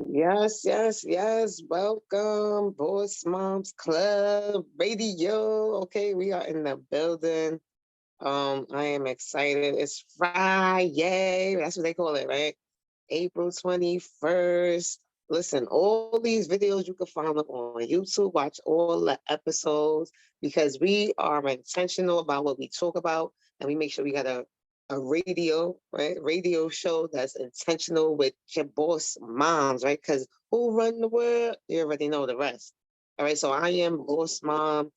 Yes, yes, yes. Welcome, Boss Moms Club Radio. Okay, we are in the building. I am excited. It's Friday. That's what they call it, right? April 21st. Listen, all these videos you can find them on YouTube. Watch all the episodes because we are intentional about what we talk about, and we make sure we got a radio, right? Radio show that's intentional with your boss moms, right? Because who run the world? You already know the rest. All right, so I am boss mom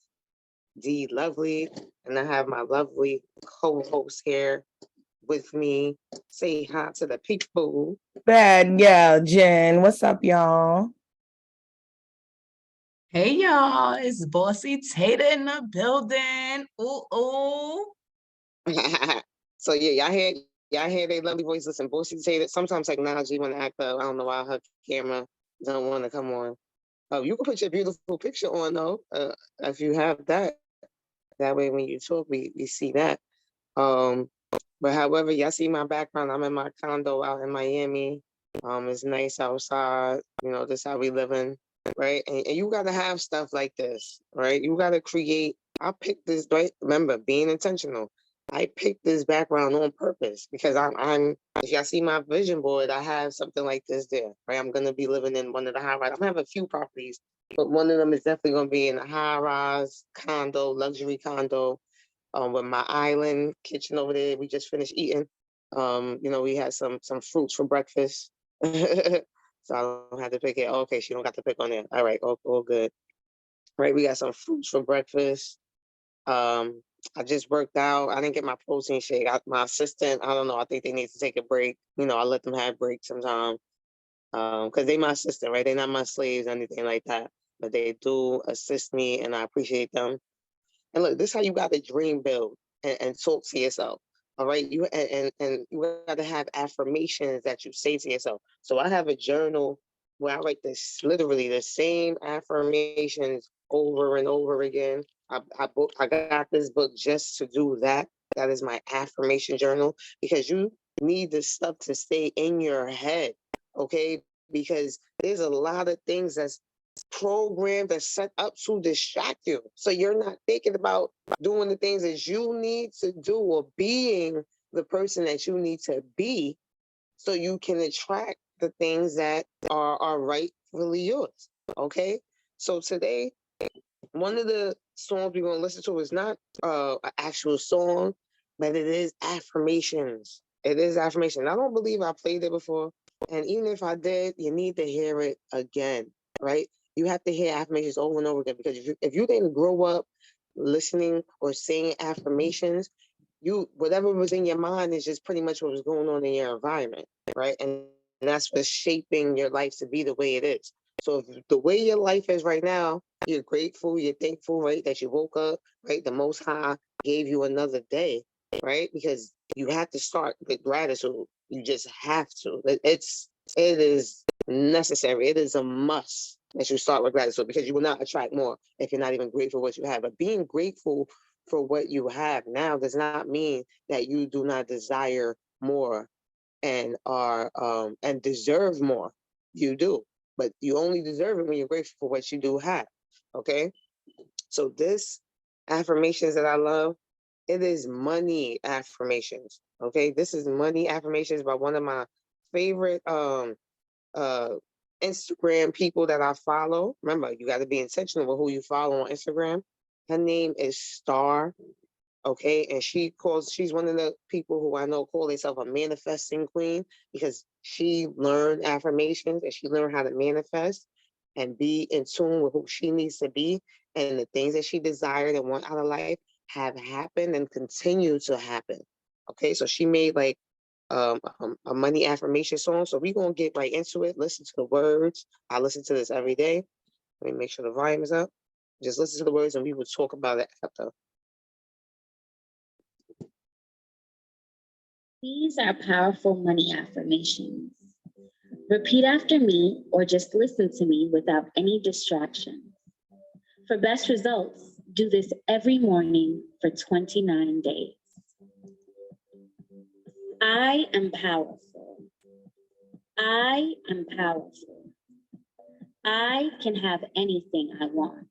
D Lovely, and I have my lovely co-host here with me. Say hi to the people. Bad gal, Jen. What's up, y'all? Hey y'all, it's Bossy Tater in the building. Ooh, ooh. So yeah, y'all hear their lovely voice. Listen, Bossy Tater. Sometimes technology want to act up. I don't know why her camera don't want to come on. Oh, you can put your beautiful picture on though. If you have that, that way when you talk, we see that. Um, but however, y'all see my background. I'm in my condo out in Miami. It's nice outside. You know, this how we living, right? And you gotta have stuff like this, right? You gotta create. I picked this, right? Remember, being intentional. I picked this background on purpose because I'm. If y'all see my vision board, I have something like this there, right? I'm gonna be living in one of the high rise. I'm gonna have a few properties, but one of them is definitely gonna be in a high rise condo, luxury condo with my island kitchen over there. We just finished eating. We had some fruits for breakfast. So I don't have to pick it. Oh, okay, she don't got to pick on there. All right, all good. Right, we got some fruits for breakfast. I just worked out. I didn't get my protein shake. My assistant, I don't know. I think they need to take a break. I let them have breaks sometimes because they my assistant, right? They're not my slaves or anything like that. But they do assist me, and I appreciate them. And look, this is how you got to dream build and talk to yourself. All right. And you got to have affirmations that you say to yourself. So I have a journal where I write this literally the same affirmations over and over again. I got this book just to do that. That is my affirmation journal because you need this stuff to stay in your head. Okay. Because there's a lot of things that's programmed and set up to distract you. So you're not thinking about doing the things that you need to do or being the person that you need to be so you can attract the things that are rightfully yours. Okay. So today, one of the songs we're going to listen to is not an actual song, but it is affirmations. It is affirmation. I don't believe I played it before. And even if I did, you need to hear it again, right? You have to hear affirmations over and over again because if you didn't grow up listening or saying affirmations, you whatever was in your mind is just pretty much what was going on in your environment, right? And that's what's shaping your life to be the way it is. So if the way your life is right now, you're grateful, you're thankful, right, that you woke up, right? The Most High gave you another day, right? Because you have to start with gratitude. You just have to. It is necessary. It is a must that you start with gratitude because you will not attract more if you're not even grateful for what you have. But being grateful for what you have now does not mean that you do not desire more and deserve more. You do, but you only deserve it when you're grateful for what you do have. Okay, so this affirmations that I love, it is money affirmations. Okay, this is money affirmations by one of my favorite uh Instagram people that I follow. Remember, you got to be intentional with who you follow on Instagram. Her name is Star. Okay, and she's one of the people who I know call herself a manifesting queen because she learned affirmations and she learned how to manifest and be in tune with who she needs to be and the things that she desired and want out of life have happened and continue to happen. Okay, so she made like a money affirmation song. So we're gonna get right into it. Listen to the words. I listen to this every day. Let me make sure the volume is up. Just listen to the words and we will talk about it after. These are powerful money affirmations. Repeat after me or just listen to me without any distraction. For best results, do this every morning for 29 days. I am powerful. I am powerful. I can have anything I want.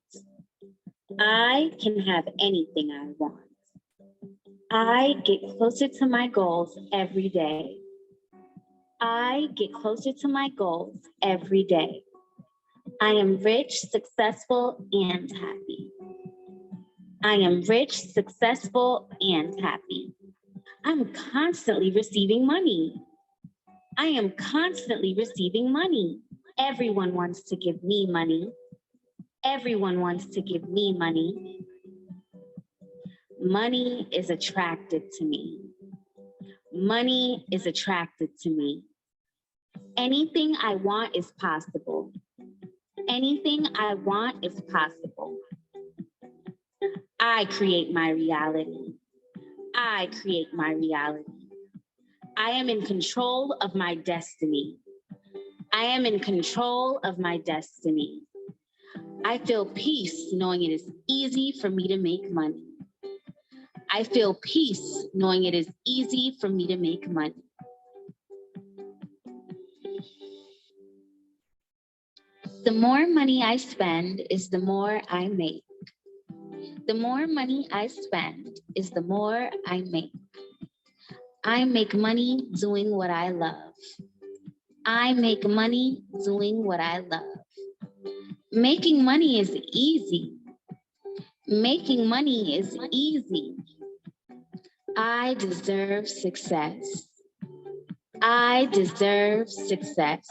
I can have anything I want. I get closer to my goals every day. I get closer to my goals every day. I am rich, successful, and happy. I am rich, successful, and happy. I'm constantly receiving money. I am constantly receiving money. Everyone wants to give me money. Everyone wants to give me money. Money is attracted to me. Money is attracted to me. Anything I want is possible. Anything I want is possible. I create my reality. I create my reality. I am in control of my destiny. I am in control of my destiny. I feel peace knowing it is easy for me to make money. I feel peace knowing it is easy for me to make money. The more money I spend is the more I make. The more money I spend is the more I make. I make money doing what I love. I make money doing what I love. Making money is easy. Making money is easy. I deserve success. I deserve success.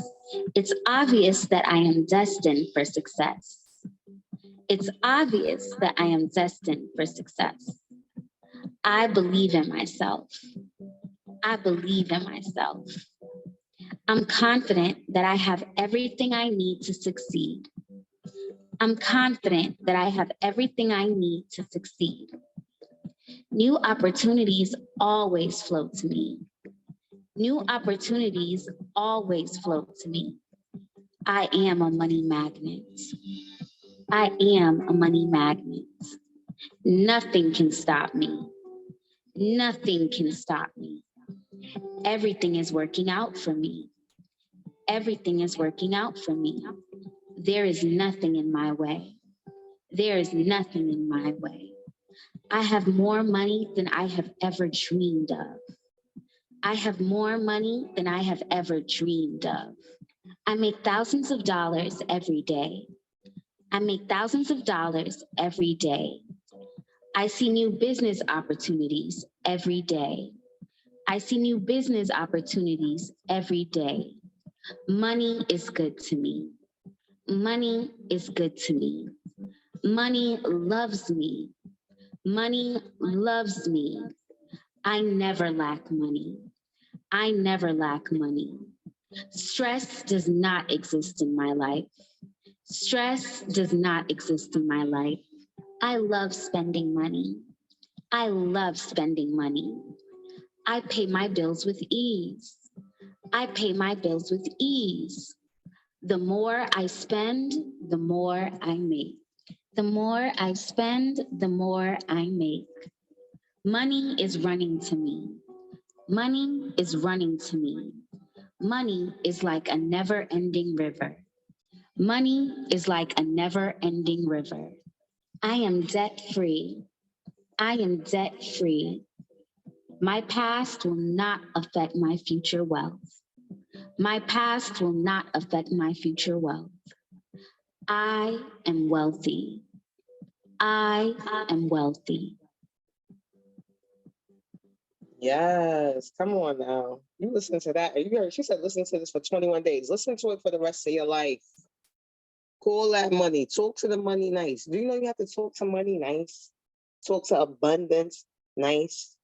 It's obvious that I am destined for success. It's obvious that I am destined for success. I believe in myself. I believe in myself. I'm confident that I have everything I need to succeed. I'm confident that I have everything I need to succeed. New opportunities always flow to me. New opportunities always flow to me. I am a money magnet. I am a money magnet. Nothing can stop me. Nothing can stop me. Everything is working out for me. Everything is working out for me. There is nothing in my way. There is nothing in my way. I have more money than I have ever dreamed of. I have more money than I have ever dreamed of. I make thousands of dollars every day. I make thousands of dollars every day. I see new business opportunities every day. I see new business opportunities every day. Money is good to me. Money is good to me. Money loves me. Money loves me. I never lack money. I never lack money. Stress does not exist in my life. Stress does not exist in my life. I love spending money. I love spending money. I pay my bills with ease. I pay my bills with ease. The more I spend, the more I make. The more I spend, the more I make. Money is running to me. Money is running to me. Money is like a never-ending river. Money is like a never-ending river. I am debt-free. I am debt-free. My past will not affect my future wealth. My past will not affect my future wealth. I am wealthy. I am wealthy. Yes, come on now. You listen to that. You heard she said listen to this for 21 days. Listen to it for the rest of your life. Call that money. Talk to the money nice. Do you know you have to talk to money nice? Talk to abundance nice.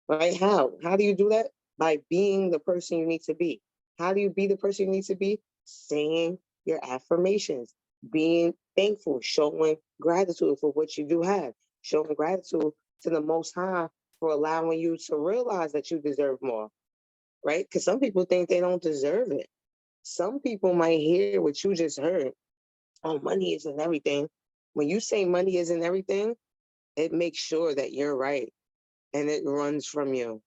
Right? How? How do you do that? By being the person you need to be. How do you be the person you need to be? Saying your affirmations, being thankful, showing gratitude for what you do have, showing gratitude to the Most High for allowing you to realize that you deserve more, right? Because some people think they don't deserve it. Some people might hear what you just heard. Oh, money isn't everything. When you say money isn't everything, it makes sure that you're right and it runs from you.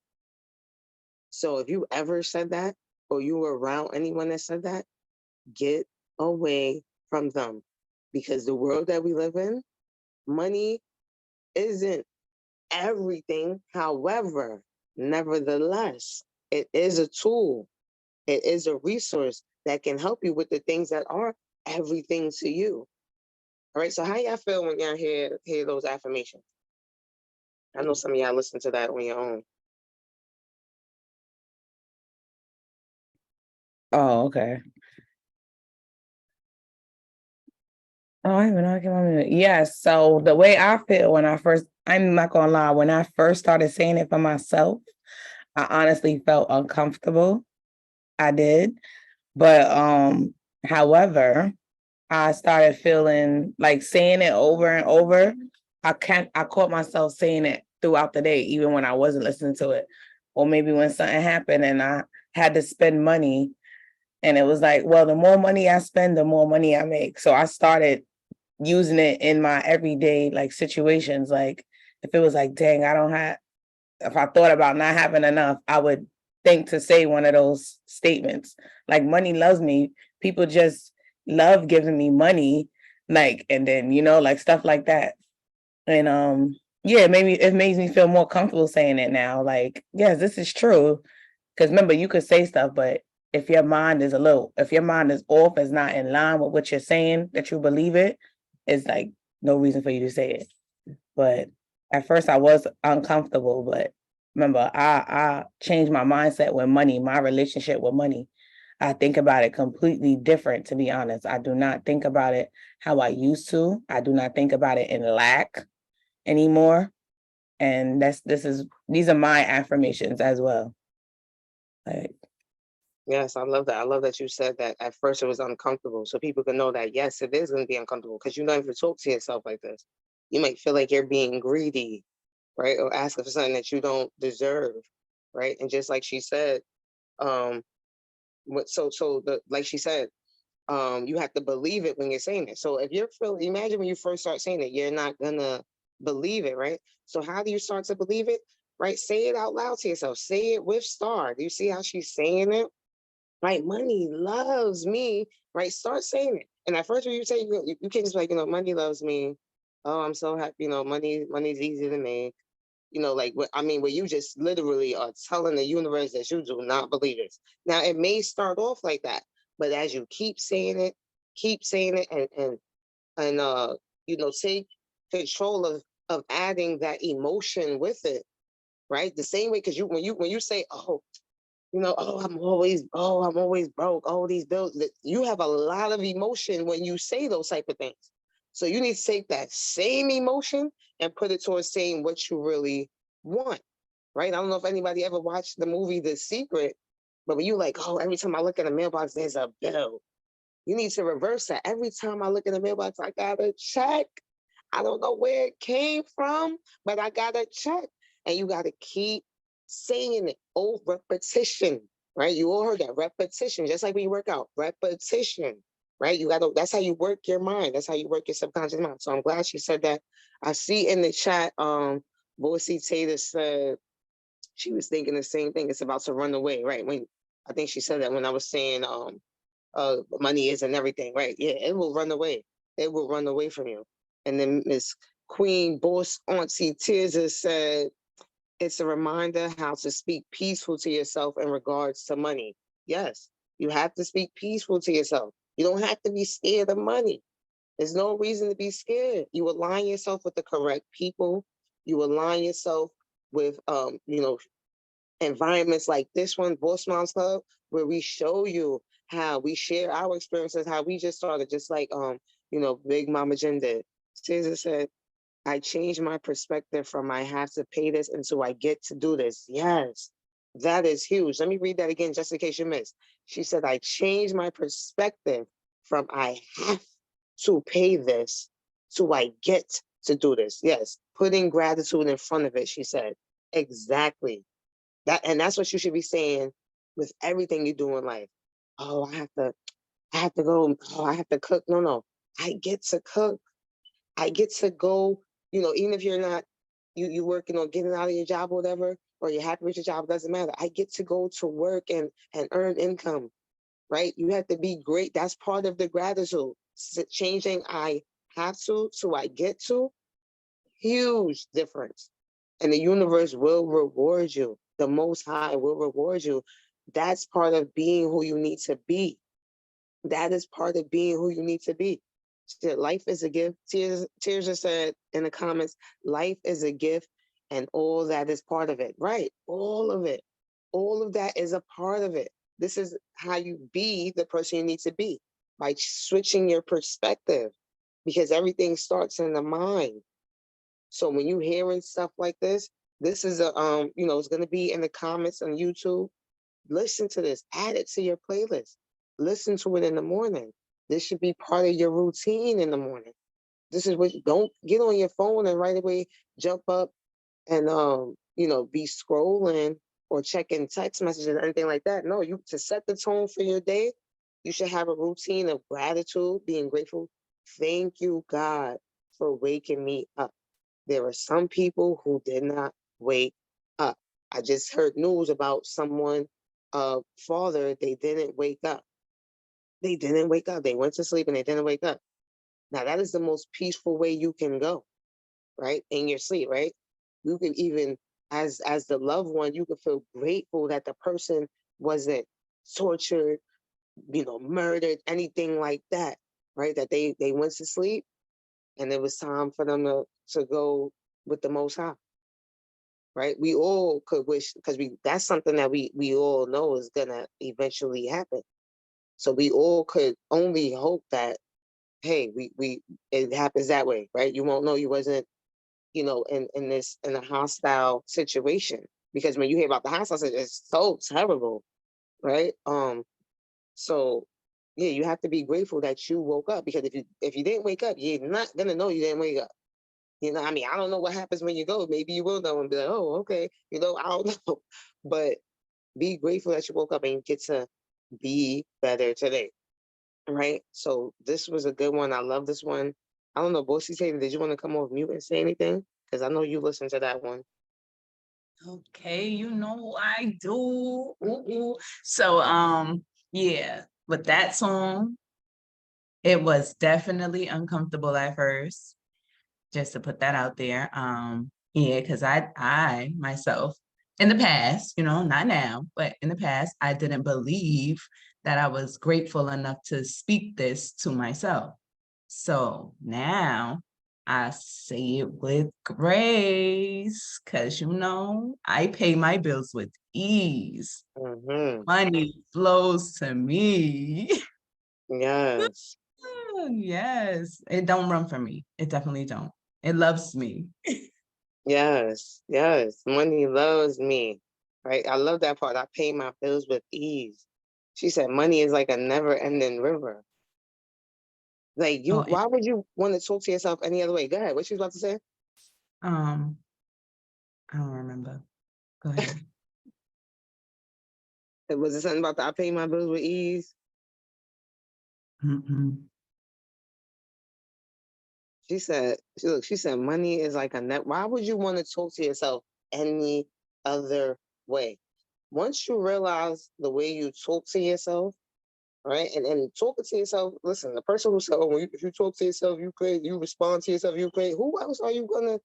So if you ever said that, or you were around anyone that said that, get away from them, because the world that we live in, money isn't everything. However, nevertheless, it is a tool. It is a resource that can help you with the things that are everything to you. All right. So how y'all feel when y'all hear those affirmations? I know some of y'all listen to that on your own. Oh, okay. Oh, I even know I came on mute. Yes. So the way I feel when I'm not gonna lie, when I first started saying it for myself, I honestly felt uncomfortable. I did. But however, I started feeling like saying it over and over. I caught myself saying it throughout the day, even when I wasn't listening to it. Or maybe when something happened and I had to spend money. And it was like, well, the more money I spend, the more money I make. So I started using it in my everyday like situations. Like if it was like, dang, if I thought about not having enough, I would think to say one of those statements. Like money loves me. People just love giving me money. Like, and then, like stuff like that. And yeah, maybe it makes me feel more comfortable saying it now. Like, yes, this is true. Cause remember, you could say stuff, but if your mind is off, is not in line with what you're saying, that you believe it, it's like no reason for you to say it. But at first I was uncomfortable, but remember, I changed my mindset with money, my relationship with money. I think about it completely different, to be honest. I do not think about it how I used to. I do not think about it in lack anymore. And these are my affirmations as well. Like, Yes, I love that. I love that you said that at first it was uncomfortable. So people can know that, yes, it is going to be uncomfortable because you don't even talk to yourself like this. You might feel like you're being greedy, right? Or asking for something that you don't deserve, right? And just like she said, um, like she said, you have to believe it when you're saying it. So if imagine when you first start saying it, you're not gonna believe it, right? So how do you start to believe it? Right? Say it out loud to yourself. Say it with Star. Do you see how she's saying it? Right? Money loves me. Right? Start saying it. And at first, when you say you can't just be like, money loves me. Oh, I'm so happy. Money's easy to make. Like where you just literally are telling the universe that you do not believe it. Now it may start off like that, but as you keep saying it, and take control of adding that emotion with it, right? The same way, because when you say, I'm always broke, all these bills, you have a lot of emotion when you say those type of things. So you need to take that same emotion and put it towards saying what you really want, right? I don't know if anybody ever watched the movie The Secret, but when you like, every time I look at a mailbox, there's a bill. You need to reverse that. Every time I look in the mailbox, I got a check. I don't know where it came from, but I got a check. And you got to keep saying it over repetition, right? You all heard that repetition, just like when you work out, repetition, right? That's how you work your mind. That's how you work your subconscious mind. So I'm glad she said that. I see in the chat, Bossy Tater said she was thinking the same thing. It's about to run away, right? I think she said that when I was saying, money isn't everything, right? Yeah, it will run away. It will run away from you. And then Miss Queen Boss Auntie Tears has said, it's a reminder how to speak peaceful to yourself in regards to money. Yes, you have to speak peaceful to yourself. You don't have to be scared of money. There's no reason to be scared. You align yourself with the correct people. You align yourself with, environments like this one, Boss Moms Club, where we show you how we share our experiences, how we just started, just like Big Mama Jen did. Caesar said, I changed my perspective from I have to pay this into I get to do this. Yes, that is huge. Let me read that again just in case you missed. She said, I changed my perspective from I have to pay this to I get to do this. Yes, putting gratitude in front of it, she said. Exactly. That's what you should be saying with everything you do in life. Oh, I have to go. Oh, I have to cook. No. I get to cook. I get to go, even if you're not, you working on getting out of your job or whatever, or you're happy with your job, doesn't matter. I get to go to work and earn income, right? You have to be great. That's part of the gratitude. changing I have to I get to, huge difference. And the universe will reward you. The Most High will reward you. That's part of being who you need to be. That is part of being who you need to be. Life is a gift. Tears just said in the comments, life is a gift and all that is part of it. Right. All of it. All of that is a part of it. This is how you be the person you need to be, by switching your perspective, because everything starts in the mind. So when you hearing stuff like this is a it's gonna be in the comments on YouTube. Listen to this, add it to your playlist. Listen to it in the morning. This should be part of your routine in the morning. This is what, don't get on your phone and right away jump up and be scrolling or checking text messages or anything like that. No, you, to set the tone for your day, you should have a routine of gratitude, being grateful. Thank you, God, for waking me up. There are some people who did not wake up. I just heard news about someone, father, they didn't wake up. They didn't wake up. They went to sleep and they didn't wake up. Now that is the most peaceful way you can go, right? In your sleep, right? You can even, as the loved one, you can feel grateful that the person wasn't tortured, murdered, anything like that, right? That they went to sleep and it was time for them to go with the Most High, right? We all could wish, because that's something that we all know is gonna eventually happen. So we all could only hope that, hey, it happens that way, right? You won't know you wasn't, in a hostile situation, because when you hear about the hostile situation, it's so terrible, right? So yeah, you have to be grateful that you woke up, because if you didn't wake up, you're not gonna know you didn't wake up. I don't know what happens when you go. Maybe you will know and be like, oh, okay, I don't know. But be grateful that you woke up and you get to be better today. Right. So this was a good one. I love this one. I don't know, Bossy Taylor, did you want to come off mute and say anything? Because I know you listened to that one. Okay, I do. Ooh. So yeah, with that song, it was definitely uncomfortable at first, just to put that out there. Yeah, because I myself in the past, not now, but in the past, I didn't believe that I was grateful enough to speak this to myself. So now I say it with grace, because I pay my bills with ease. Mm-hmm. Money flows to me. Yes. Yes, it don't run from me. It definitely don't. It loves me. Yes. Yes. Money loves me. Right. I love that part. I pay my bills with ease. She said money is like a never ending river. Like Oh, why would you want to talk to yourself any other way? Go ahead. What she was about to say? I don't remember. Go ahead. Was it something about I pay my bills with ease? Mm-mm. She said money is like a net. Why would you want to talk to yourself any other way? Once you realize the way you talk to yourself, right? And talking to yourself, listen, the person who said, oh, if you talk to yourself, you great, you respond to yourself, you great. Who else are you gonna,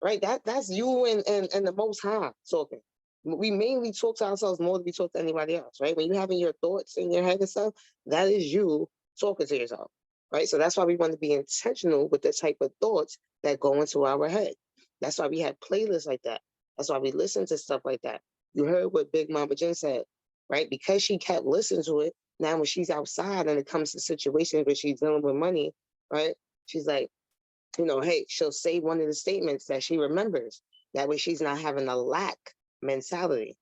right? That's you and the Most High talking. We mainly talk to ourselves more than we talk to anybody else, right? When you're having your thoughts in your head and stuff, that is you talking to yourself, right? So that's why we want to be intentional with the type of thoughts that go into our head. That's why we have playlists like that. That's why we listen to stuff like that. You heard what Big Mama Jen said, right? Because she kept listening to it. Now, when she's outside and it comes to situations where she's dealing with money, right? She's like, hey, she'll say one of the statements that she remembers. That way she's not having a lack mentality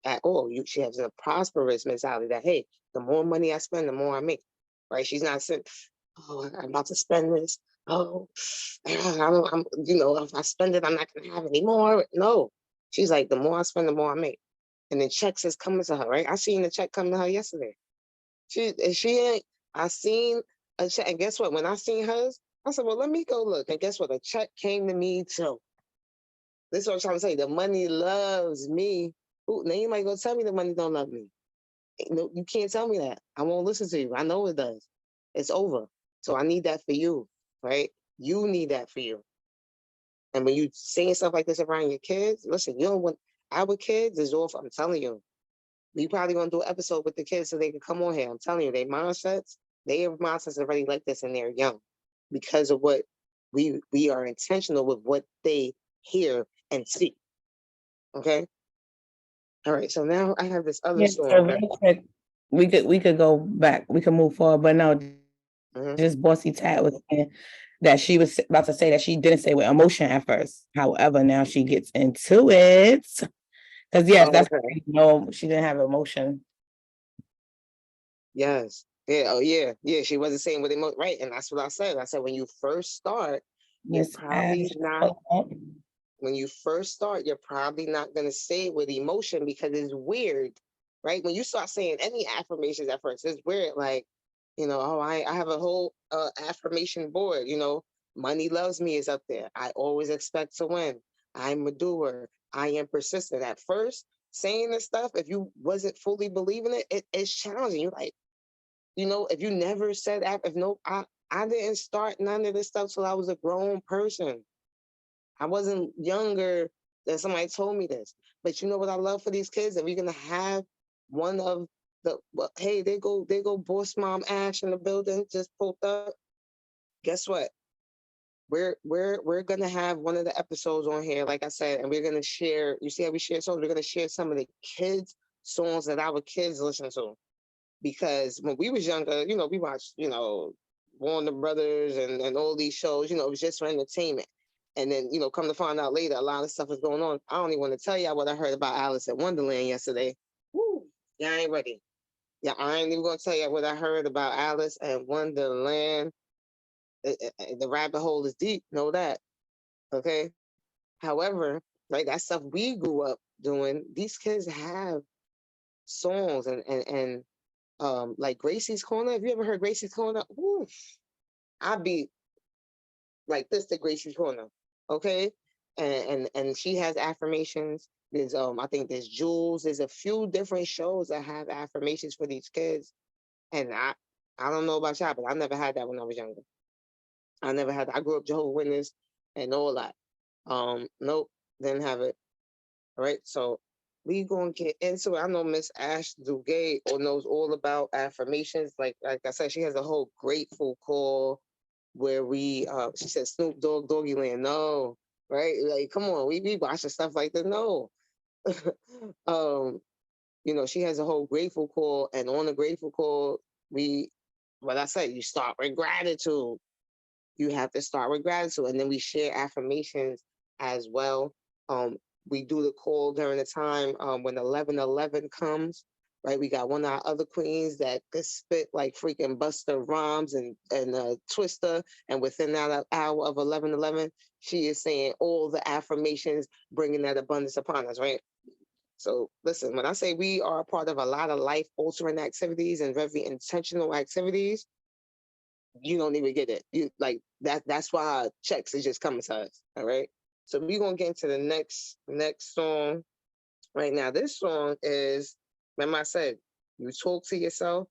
at all. She has a prosperous mentality that, hey, the more money I spend, the more I make, right? She's not saying, oh, I'm about to spend this. Oh, if I spend it, I'm not going to have any more. No, she's like, the more I spend, the more I make. And then checks is coming to her, right? I seen the check come to her yesterday. I seen a check. And guess what? When I seen hers, I said, well, let me go look. And guess what? A check came to me too. This is what I'm trying to say. The money loves me. Ooh, now you might go tell me the money don't love me. No, you can't tell me that. I won't listen to you. I know it does. It's over. So I need that for you, right? You need that for you. And when you saying stuff like this around your kids, listen, you don't want our kids is off. I'm telling you, we probably gonna do an episode with the kids so they can come on here. I'm telling you, their mindsets already like this and they're young because of what we are intentional with what they hear and see. Okay. All right. So now I have this other Yeah, so song. real quick, we could go back, we could move forward, but no, Mhm. just Bossy Tat was saying that she was about to say that she didn't say with emotion at first. However, now she gets into it. Because yes, Oh, that's okay. no, she didn't have emotion. Yes. Yeah. Oh, yeah. Yeah. She wasn't saying what they right. And that's what I said. I said, when you first start, you're Miss probably Ash. not, when you first start, you're probably not going to say it with emotion because it's weird, right? When you start saying any affirmations at first, it's weird. Like, oh, I have a whole affirmation board, money loves me is up there. I always expect to win. I'm a doer. I am persistent. At first, saying this stuff, if you wasn't fully believing it's challenging. You're like, if you never said, I didn't start none of this stuff till I was a grown person. I wasn't younger than somebody told me this. But you know what I love for these kids? That we're gonna have one of hey, they go boss mom Ash in the building, just pulled up. Guess what? We're gonna have one of the episodes on here, like I said, and we're gonna share. You see how we share songs? We're gonna share some of the kids' songs that our kids listen to. Because when we was younger, we watched, Warner Brothers and all these shows, it was just for entertainment. And then, come to find out later, a lot of stuff is going on. I don't even want to tell y'all what I heard about Alice in Wonderland yesterday. Woo, y'all ain't ready. Yeah, I ain't even gonna tell you what I heard about Alice in Wonderland. The rabbit hole is deep, know that. Okay. However, right, that stuff we grew up doing, these kids have songs and like Gracie's Corner. Have you ever heard Gracie's Corner? Ooh, I'd be like this to Gracie's Corner. Okay. And she has affirmations. There's I think there's Jules. There's a few different shows that have affirmations for these kids. And I don't know about y'all, but I never had that when I was younger. I never had that. I grew up Jehovah's Witness and all that. Nope, didn't have it. All right. So we gonna get into it. I know Miss Ash Dugay knows all about affirmations. Like I said, she has a whole grateful call where she said Snoop Dogg Doggy Land. No, right? Like, come on, we watching stuff like that. No. um, she has a whole grateful call, and on the grateful call, what I said, you start with gratitude. You have to start with gratitude, and then we share affirmations as well. We do the call during the time when 11:11 comes, right? We got one of our other queens that could spit like freaking Buster Rhymes and Twister, and within that hour of 11:11, she is saying all the affirmations, bringing that abundance upon us, right? So listen, when I say we are a part of a lot of life altering activities and very intentional activities, you don't even get it. You like that. That's why checks is just coming to us. All right. So we're gonna get into the next song right now. This song is, remember I said, you talk to yourself,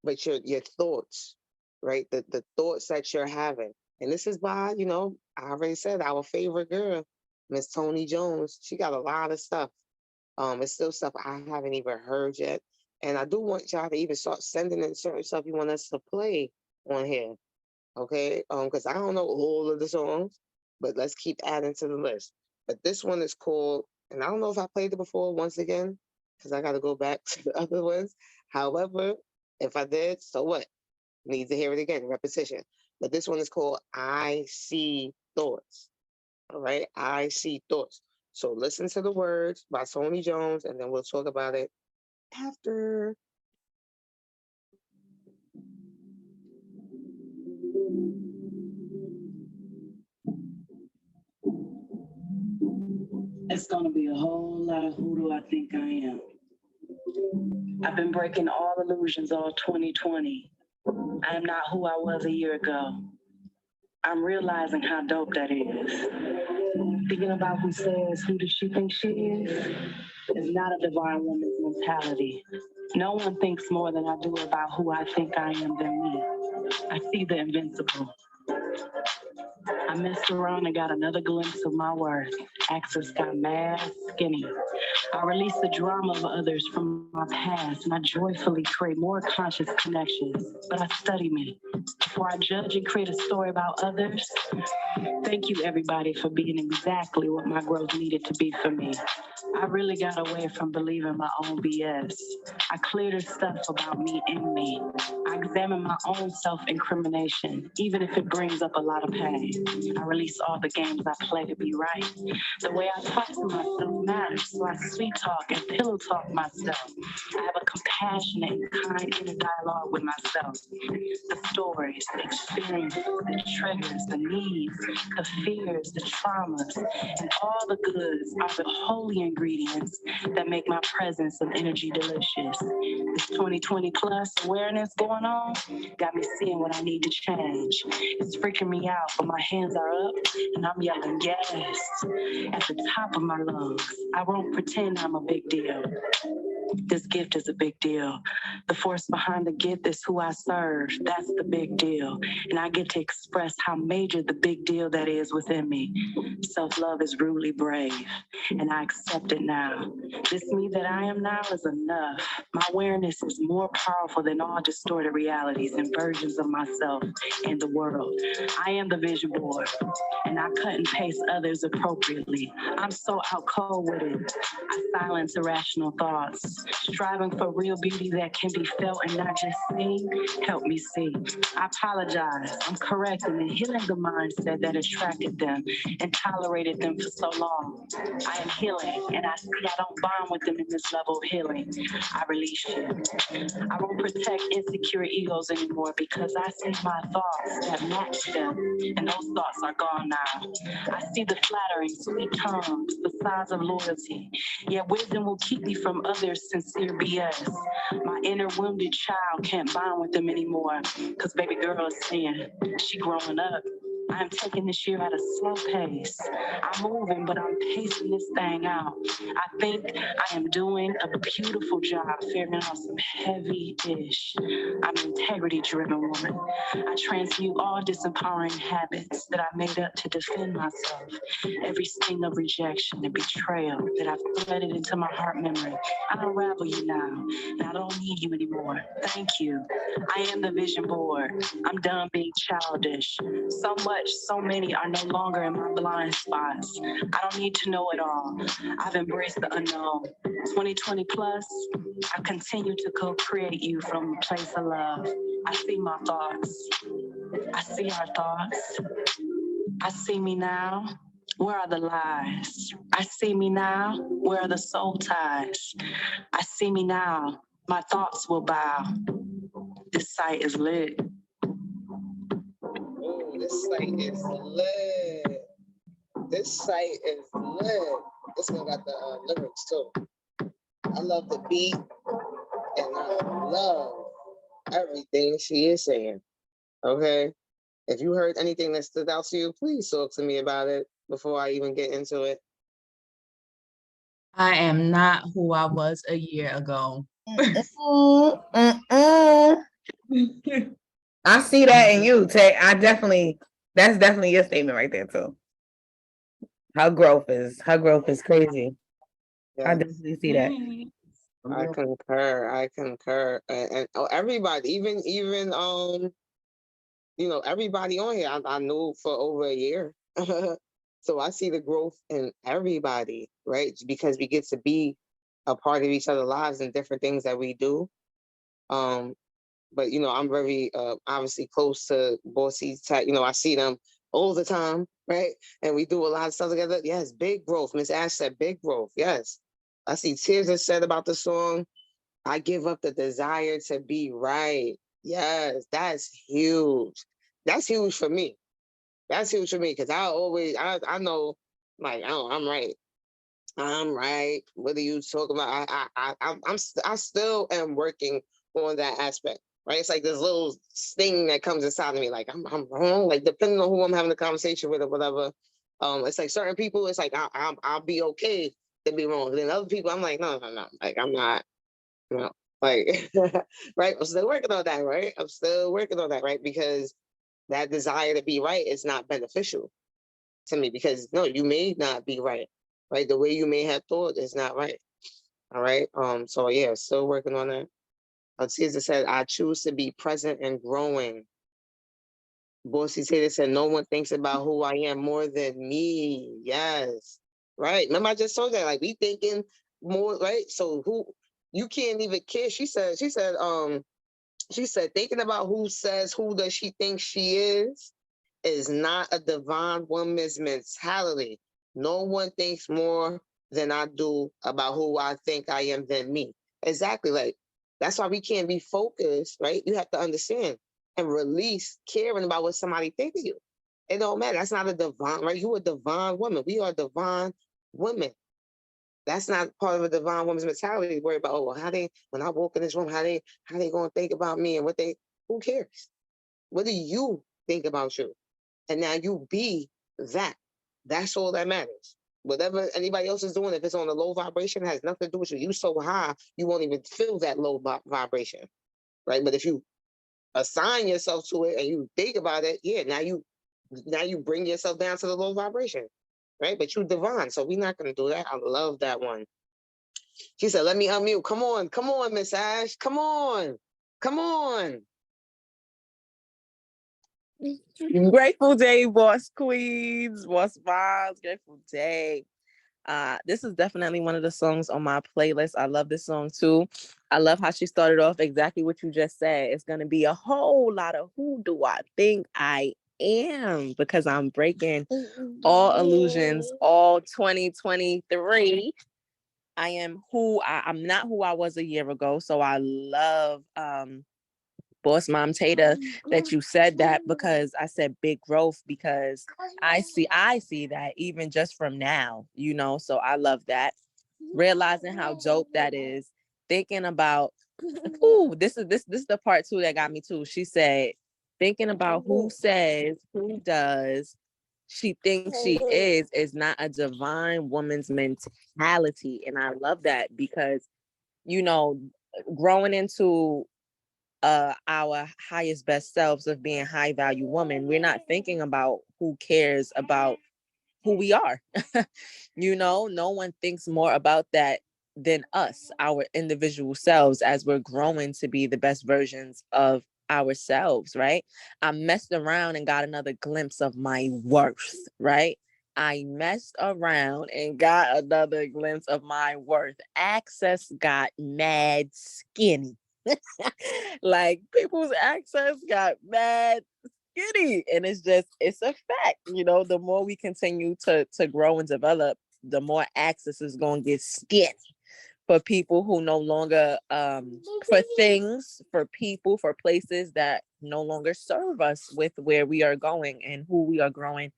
but your thoughts, right? The thoughts that you're having. And this is by, I already said our favorite girl, Miss Tony Jones. She got a lot of stuff. It's still stuff I haven't even heard yet. And I do want y'all to even start sending in certain stuff you want us to play on here. Okay. Because I don't know all of the songs, but let's keep adding to the list. But this one is called, and I don't know if I played it before once again, because I got to go back to the other ones. However, if I did, so what? Need to hear it again, repetition. But this one is called I See Thoughts. All right. I See Thoughts. So listen to the words by Tony Jones, and then we'll talk about it after. It's gonna be a whole lot of who do I think I am. I've been breaking all illusions all 2020. I am not who I was a year ago. I'm realizing how dope that is. Thinking about who says, who does she think she is not a divine woman's mentality. No one thinks more than I do about who I think I am than me. I see the invincible. I messed around and got another glimpse of my worth. Access got mad skinny. I release the drama of others from my past, and I joyfully create more conscious connections. But I study me. Before I judge and create a story about others, thank you, everybody, for being exactly what my growth needed to be for me. I really got away from believing my own BS. I cleared the stuff about me in me. I examine my own self-incrimination, even if it brings up a lot of pain. I release all the games I play to be right. The way I talk to myself matters, so I sweet talk and pillow talk myself. I have a compassionate and kind inner dialogue with myself. The stories, the experiences, the triggers, the needs, the fears, the traumas, and all the goods are the holy ingredients that make my presence and energy delicious. This 2020 plus awareness going on got me seeing what I need to change. It's freaking me out, but my hands are up and I'm yelling yes at the top of my lungs. I won't pretend I'm a big deal. This gift is a big deal. The force behind the gift is who I serve. That's the big deal. And I get to express how major the big deal that is within me. Self-love is rudely brave, and I accept it now. This me that I am now is enough. My awareness is more powerful than all distorted realities and versions of myself and the world. I am the vision board, and I cut and paste others appropriately. I'm so out cold with it. I silence irrational thoughts, striving for real beauty that can be felt and not just seen. Help me see. I apologize. I'm correcting and healing the mindset that attracted them and tolerated them for so long. I am healing, and I see I don't bond with them in this level of healing. I release you. I won't protect insecure egos anymore because I see my thoughts that match them, and those thoughts are gone now. I see the flattering, sweet tongues, the size of loyalty. Yet wisdom will keep me from others' sincere BS. My inner wounded child can't bond with them anymore because baby girl is saying she growing up. I'm taking this year at a slow pace. I'm moving, but I'm pacing this thing out. I think I am doing a beautiful job figuring out some heavy-ish. I'm an integrity-driven woman. I transmute all disempowering habits that I made up to defend myself. Every sting of rejection and betrayal that I've threaded into my heart memory. I unravel you now, and I don't need you anymore. Thank you. I am the vision board. I'm done being childish. So much, so many are no longer in my blind spots. I don't need to know it all. I've embraced the unknown. 2020 plus, I continue to co-create you from a place of love. I see my thoughts. I see our thoughts. I see me now. Where are the lies? I see me now. Where are the soul ties? I see me now. My thoughts will bow. This site is lit. Oh, this site is lit. This site is lit. This one got the lyrics too. I love the beat and I love everything she is saying. Okay. If you heard anything that stood out to you, please talk to me about it before I even get into it. I am not who I was a year ago. I see that in you, Tay. That's definitely your statement right there too. Her growth is crazy. I Yes, definitely see that. I concur. And everybody, even everybody on here, I knew for over a year. So I see the growth in everybody, right? Because we get to be a part of each other's lives and different things that we do. But I'm very obviously close to Bossy Tech. I see them all the time, right? And we do a lot of stuff together. Yes, big growth. Miss Ash said big growth. Yes. I see Tears has said about the song, I give up the desire to be right. Yes, that's huge. That's huge for me. That's huge for me because I know, like, I'm right. I'm right. What are you talking about? I still am working on that aspect, right? It's like this little sting that comes inside of me, like I'm wrong. Like depending on who I'm having a conversation with or whatever. It's like certain people, it's like I'll be okay to be wrong. Then other people, I'm like no, like I'm not. Like, right? I'm still working on that, right? I'm still working on that, right? Because that desire to be right is not beneficial to me because no, you may not be right, right? The way you may have thought is not right. All right. So yeah, still working on that. Caesar said, I choose to be present and growing. Bossy Taylor said, no one thinks about who I am more than me. Yes. Right. Remember, I just told that, like, we thinking more, right? So who you can't even care. She said, thinking about who says who does she think she is not a divine woman's mentality. No one thinks more than I do about who I think I am than me. Exactly. Like, that's why we can't be focused, right? You have to understand and release caring about what somebody thinks of you. It don't matter. That's not a divine, right? You a divine woman. We are divine women. That's not part of a divine woman's mentality. Worry about, oh, well, how they, when I walk in this room, how they gonna think about me and what they, who cares? What do you think about you? And now you be that. That's all that matters. Whatever anybody else is doing, if it's on a low vibration, it has nothing to do with you. You so high, you won't even feel that low vibration, right? But if you assign yourself to it and you think about it, yeah, now you bring yourself down to the low vibration, right? But you divine, so we're not gonna do that. I love that one. She said, "Let me unmute. Come on, Miss Ash. Come on, come on." Grateful Day, Boss Queens, Boss Moms, Grateful Day. This is definitely one of the songs on my playlist. I love this song too. I love how she started off exactly what you just said. It's going to be a whole lot of who do I think I am, because I'm breaking all illusions, all 2023. I am I'm not who I was a year ago. So I love Boss Mom Tata that you said that, because I said big growth, because I see that even just from now, so I love that. Realizing how dope that is. Thinking about, ooh, this is the part too that got me too. She said, thinking about who says, who does she thinks she is not a divine woman's mentality. And I love that because, growing into our highest best selves of being high value woman, we're not thinking about who cares about who we are. No one thinks more about that than us, our individual selves, as we're growing to be the best versions of ourselves, right? I messed around and got another glimpse of my worth, right? I messed around and got another glimpse of my worth. Access got mad skinny. Like, people's access got mad skinny, and it's a fact. The more we continue to grow and develop, the more access is going to get skinny for people who no longer for things, for people, for places that no longer serve us with where we are going and who we are growing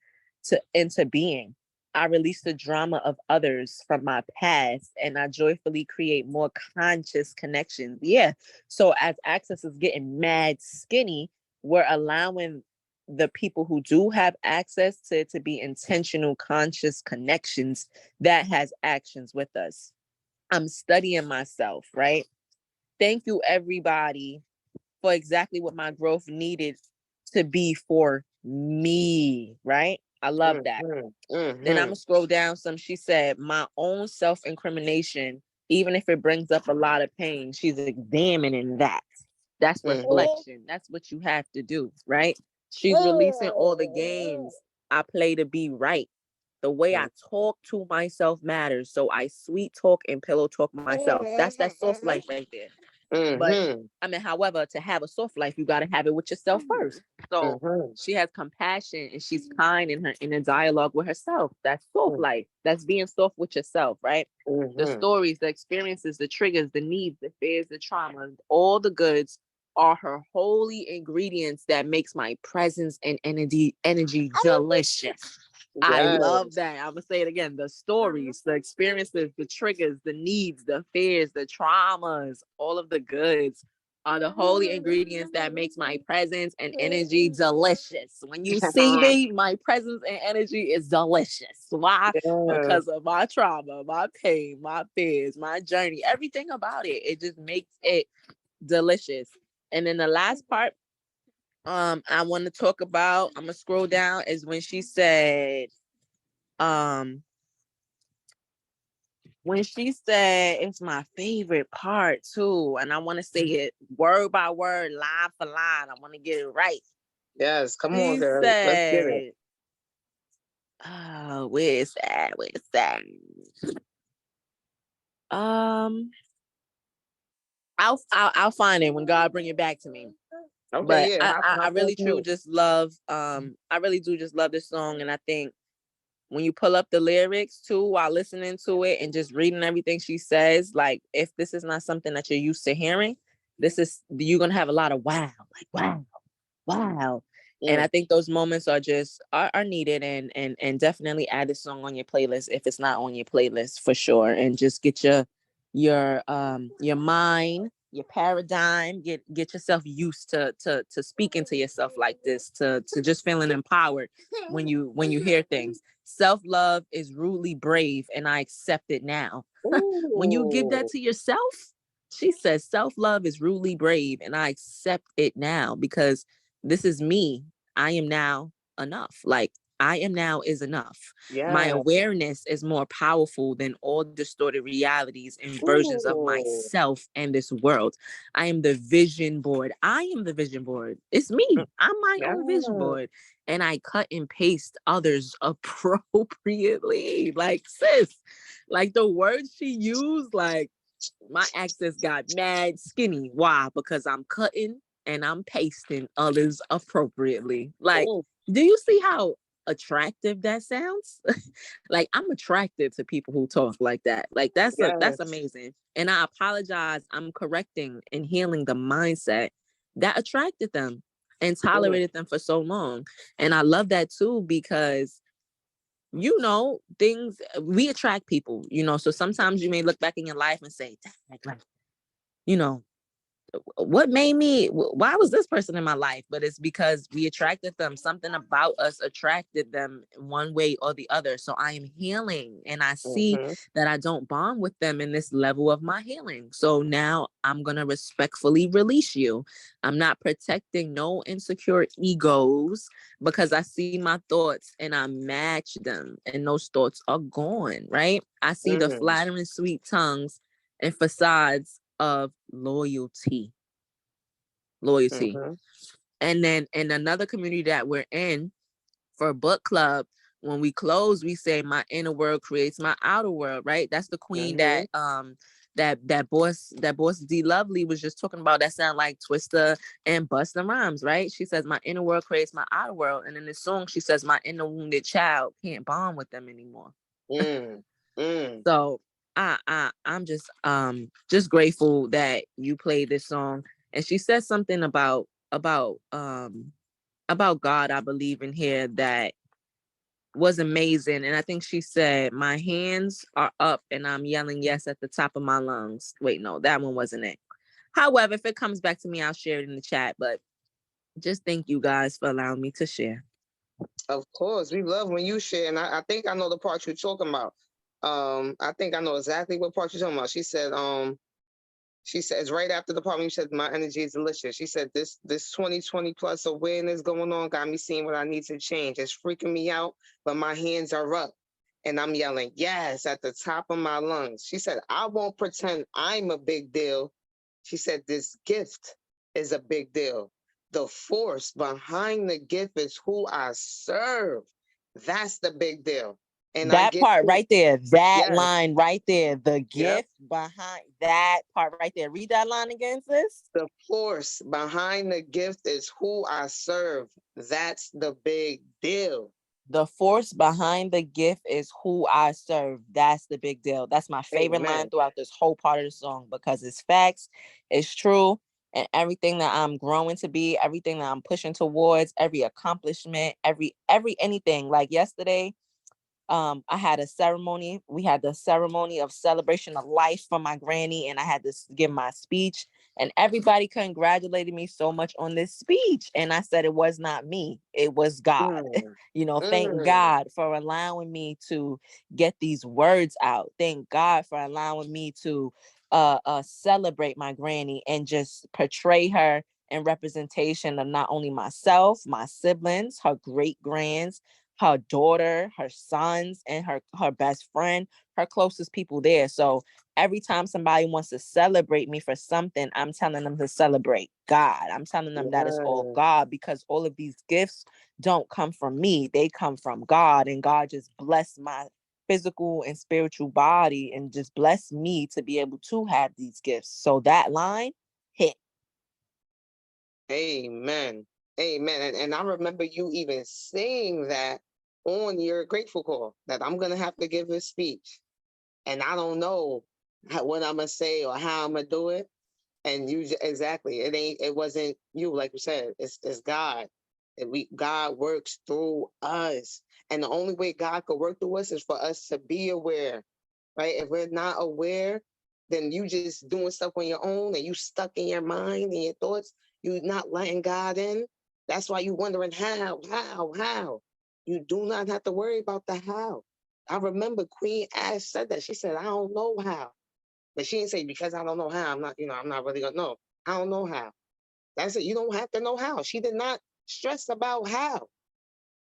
into being. I release the drama of others from my past, and I joyfully create more conscious connections. Yeah. So as access is getting mad skinny, we're allowing the people who do have access to be intentional, conscious connections that has actions with us. I'm studying myself, right? Thank you, everybody, for exactly what my growth needed to be for me, right? I love that. Then I'm gonna scroll down some. She said, my own self-incrimination, even if it brings up a lot of pain, she's examining that. That's reflection. That's what you have to do, right? She's releasing all the games I play to be right. The way I talk to myself matters. So I sweet talk and pillow talk myself. That's that soft life right there. But I mean, however, to have a soft life, you got to have it with yourself first. So she has compassion and she's kind in her dialogue with herself. That's soft life. That's being soft with yourself, right? The stories, the experiences, the triggers, the needs, the fears, the trauma, all the goods are her holy ingredients that makes my presence and energy delicious. I love that. I'm gonna say it again. The stories, the experiences, the triggers, the needs, the fears, the traumas, all of the goods are the holy ingredients that makes my presence and energy delicious. When you see me, my presence and energy is delicious. Why? Yeah. Because of my trauma, my pain, my fears, my journey, everything about it. It just makes it delicious. And then the last part I want to talk about, I'm gonna scroll down, is when she said, it's my favorite part too, and I want to say it word by word, line for line. I want to get it right. Yes, come on, She girl. Let's get it. said, "Oh, where is that? Where is that? Um, I'll find it when God bring it back to me." Okay, But yeah. I Hop really on true mute. just love I really do just love this song, and I think when you pull up the lyrics too while listening to it and just reading everything she says, like if this is not something that you're used to hearing, you're gonna have a lot of wow, like wow. And I think those moments are just are needed, and definitely add this song on your playlist if it's not on your playlist, for sure. And just get your mind, your paradigm, get yourself used to speaking to yourself like this, to just feeling empowered when you hear things. Self-love is rudely brave, and I accept it now. When you give that Ooh. to yourself, she says self-love is rudely brave, and I accept it now, because this is me. I am now enough. Like, I am now is enough. My Yeah. awareness is more powerful than all distorted realities and versions of Ooh. myself and this world. I am the vision board. I am the vision board. It's me. I'm my Yeah. own vision board. And I cut and paste others appropriately. Like, sis, like the words she used, like, my access got mad skinny. Why? Because I'm cutting and I'm pasting others appropriately. Like, Ooh. do you see how attractive that sounds? Like, I'm attracted to people who talk like that. Like, that's Yes. amazing. And I apologize. I'm correcting and healing the mindset that attracted them and tolerated them for so long. And I love that too, because things, we attract people, so sometimes you may look back in your life and say, "Dang, like, you know, what made me, why was this person in my life?" But it's because we attracted them. Something about us attracted them one way or the other. So I am healing, and I see Mm-hmm. that I don't bond with them in this level of my healing. So now I'm going to respectfully release you. I'm not protecting no insecure egos, because I see my thoughts and I match them, and those thoughts are gone, right? I see the Mm-hmm. flattering sweet tongues and facades of loyalty. Mm-hmm. And then in another community that we're in, for book club, when we close, we say my inner world creates my outer world, right? That's the queen Mm-hmm. that boss D Lovely was just talking about. That sound like Twista and Busta Rhymes, right? She says my inner world creates my outer world, and in this song she says my inner wounded child can't bond with them anymore. Mm. Mm. So I'm just grateful that you played this song. And she said something about God, I believe, in here, that was amazing. And I think she said, my hands are up and I'm yelling yes at the top of my lungs. Wait, no, that one wasn't it. However, if it comes back to me, I'll share it in the chat. But just thank you guys for allowing me to share. Of course, we love when you share, and I think I know the part you're talking about. I think I know exactly what part you're talking about. She says right after the part when you said my energy is delicious. She said this 2020 plus awareness going on got me seeing what I need to change. It's freaking me out, but my hands are up and I'm yelling yes at the top of my lungs. She said I won't pretend I'm a big deal. She said this gift is a big deal. The force behind the gift is who I serve. That's the big deal. And I That get part to, right there, that yes, line right there, the yep. gift behind that part right there. Read that line again, sis. The force behind the gift is who I serve. That's the big deal. The force behind the gift is who I serve. That's the big deal. That's my favorite line Amen. throughout this whole part of the song, because it's facts, it's true, and everything that I'm growing to be, everything that I'm pushing towards, every accomplishment, every anything. Like yesterday, I had a ceremony. We had the ceremony of celebration of life for my granny, and I had to give my speech. And everybody congratulated me so much on this speech. And I said, it was not me, it was God. Thank God for allowing me to get these words out. Thank God for allowing me to celebrate my granny and just portray her in representation of not only myself, my siblings, her great grands, her daughter, her sons, and her best friend, her closest people there. So every time somebody wants to celebrate me for something, I'm telling them to celebrate God. I'm telling them that it's all God, because all of these gifts don't come from me. They come from God, and God just blessed my physical and spiritual body and just blessed me to be able to have these gifts. So that line hit. Amen. Amen. And I remember you even saying that on your grateful call, that I'm gonna have to give a speech, and I don't know what I'm gonna say or how I'm gonna do it. And exactly, it wasn't you, like you said, it's God. And God works through us. And the only way God could work through us is for us to be aware, right? If we're not aware, then you just doing stuff on your own and you stuck in your mind and your thoughts, you not letting God in. That's why you wondering how. You do not have to worry about the how. I remember Queen Ash said that. She said, I don't know how. But she didn't say, because I don't know how, I'm not really gonna know. I don't know how. That's it. You don't have to know how. She did not stress about how.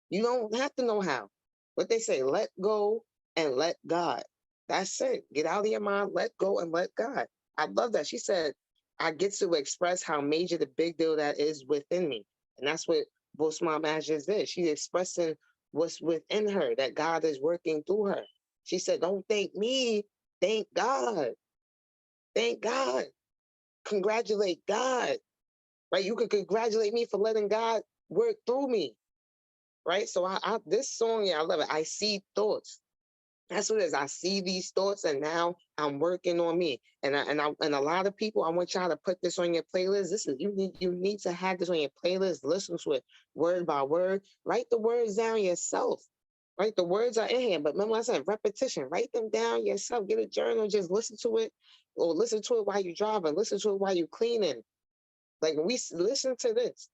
You don't have to know how. What they say, let go and let God. That's it. Get out of your mind, let go and let God. I love that. She said, I get to express how major the big deal that is within me. And that's what Boss Mom Ash just did. She's expressing what's within her, that God is working through her. She said, don't thank me, thank God. Thank God. Congratulate God. Right? You can congratulate me for letting God work through me. Right? So this song, yeah, I love it. I see thoughts. That's what it is. I see these thoughts, and now I'm working on me. And a lot of people, I want y'all to put this on your playlist. This is you need to have this on your playlist. Listen to it word by word. Write the words down yourself. Right? The words are in here, but remember I said repetition. Write them down yourself. Get a journal. Just listen to it, or listen to it while you're driving. Listen to it while you're cleaning. Like when we listen to this,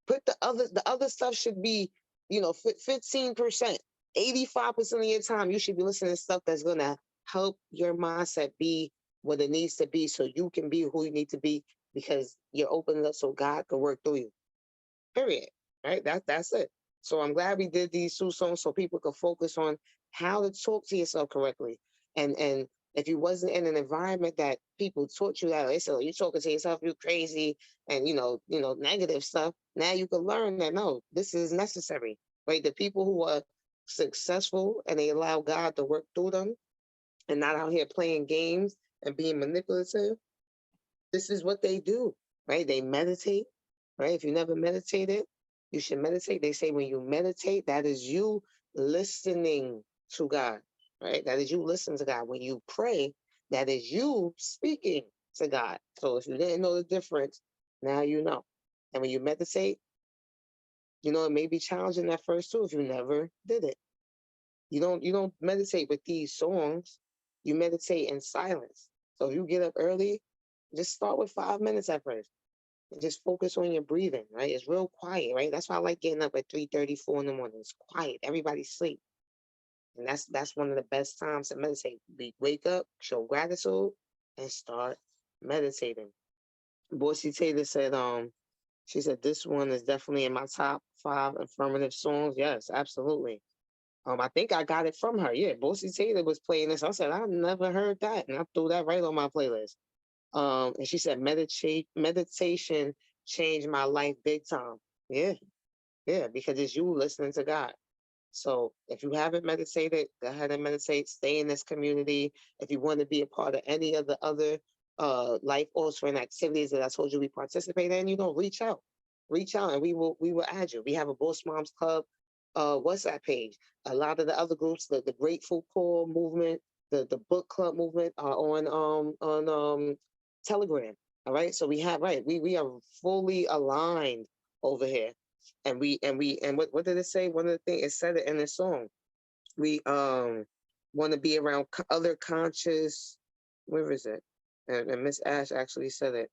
put the other stuff should be, 15%, 85% of your time, you should be listening to stuff that's gonna help your mindset be what it needs to be, so you can be who you need to be, because you're opening up so God can work through you. Period. Right? That's it. So I'm glad we did these two songs so people could focus on how to talk to yourself correctly. And if you wasn't in an environment that people taught you that, they said, "Oh, you talking to yourself, you crazy," and negative stuff. Now you can learn that no, this is necessary. Right? The people who are successful and they allow God to work through them and not out here playing games and being manipulative, this is what they do, right? They meditate, right? If you never meditated, you should meditate. They say when you meditate, that is you listening to God, right? That is you listening to God. When you pray, that is you speaking to God. So if you didn't know the difference, now you know. And when you meditate, it may be challenging at first too if you never did it. You don't meditate with these songs. You meditate in silence. So if you get up early, just start with 5 minutes at first and just focus on your breathing, right? It's real quiet, right? That's why I like getting up at 3:34 in the morning. It's quiet. Everybody's asleep. And that's one of the best times to meditate. Wake up, show gratitude, and start meditating. Boissy Taylor said, she said this one is definitely in my top 5 affirmative songs. Yes, absolutely. I think I got it from her. Yeah, Boissy Taylor was playing this. I said, I've never heard that. And I threw that right on my playlist. And she said, meditation changed my life big time. Yeah, yeah, because it's you listening to God. So if you haven't meditated, go ahead and meditate. Stay in this community. If you want to be a part of any of the other life altering activities that I told you we participate in, reach out. Reach out and we will add you. We have a Boss Moms Club WhatsApp page. A lot of the other groups, the Grateful Poor movement, the book club movement are on Telegram. All right. So we are fully aligned over here. And what did it say? One of the things it said it in the song. We want to be around other conscious. Where is it? And Miss Ash actually said it.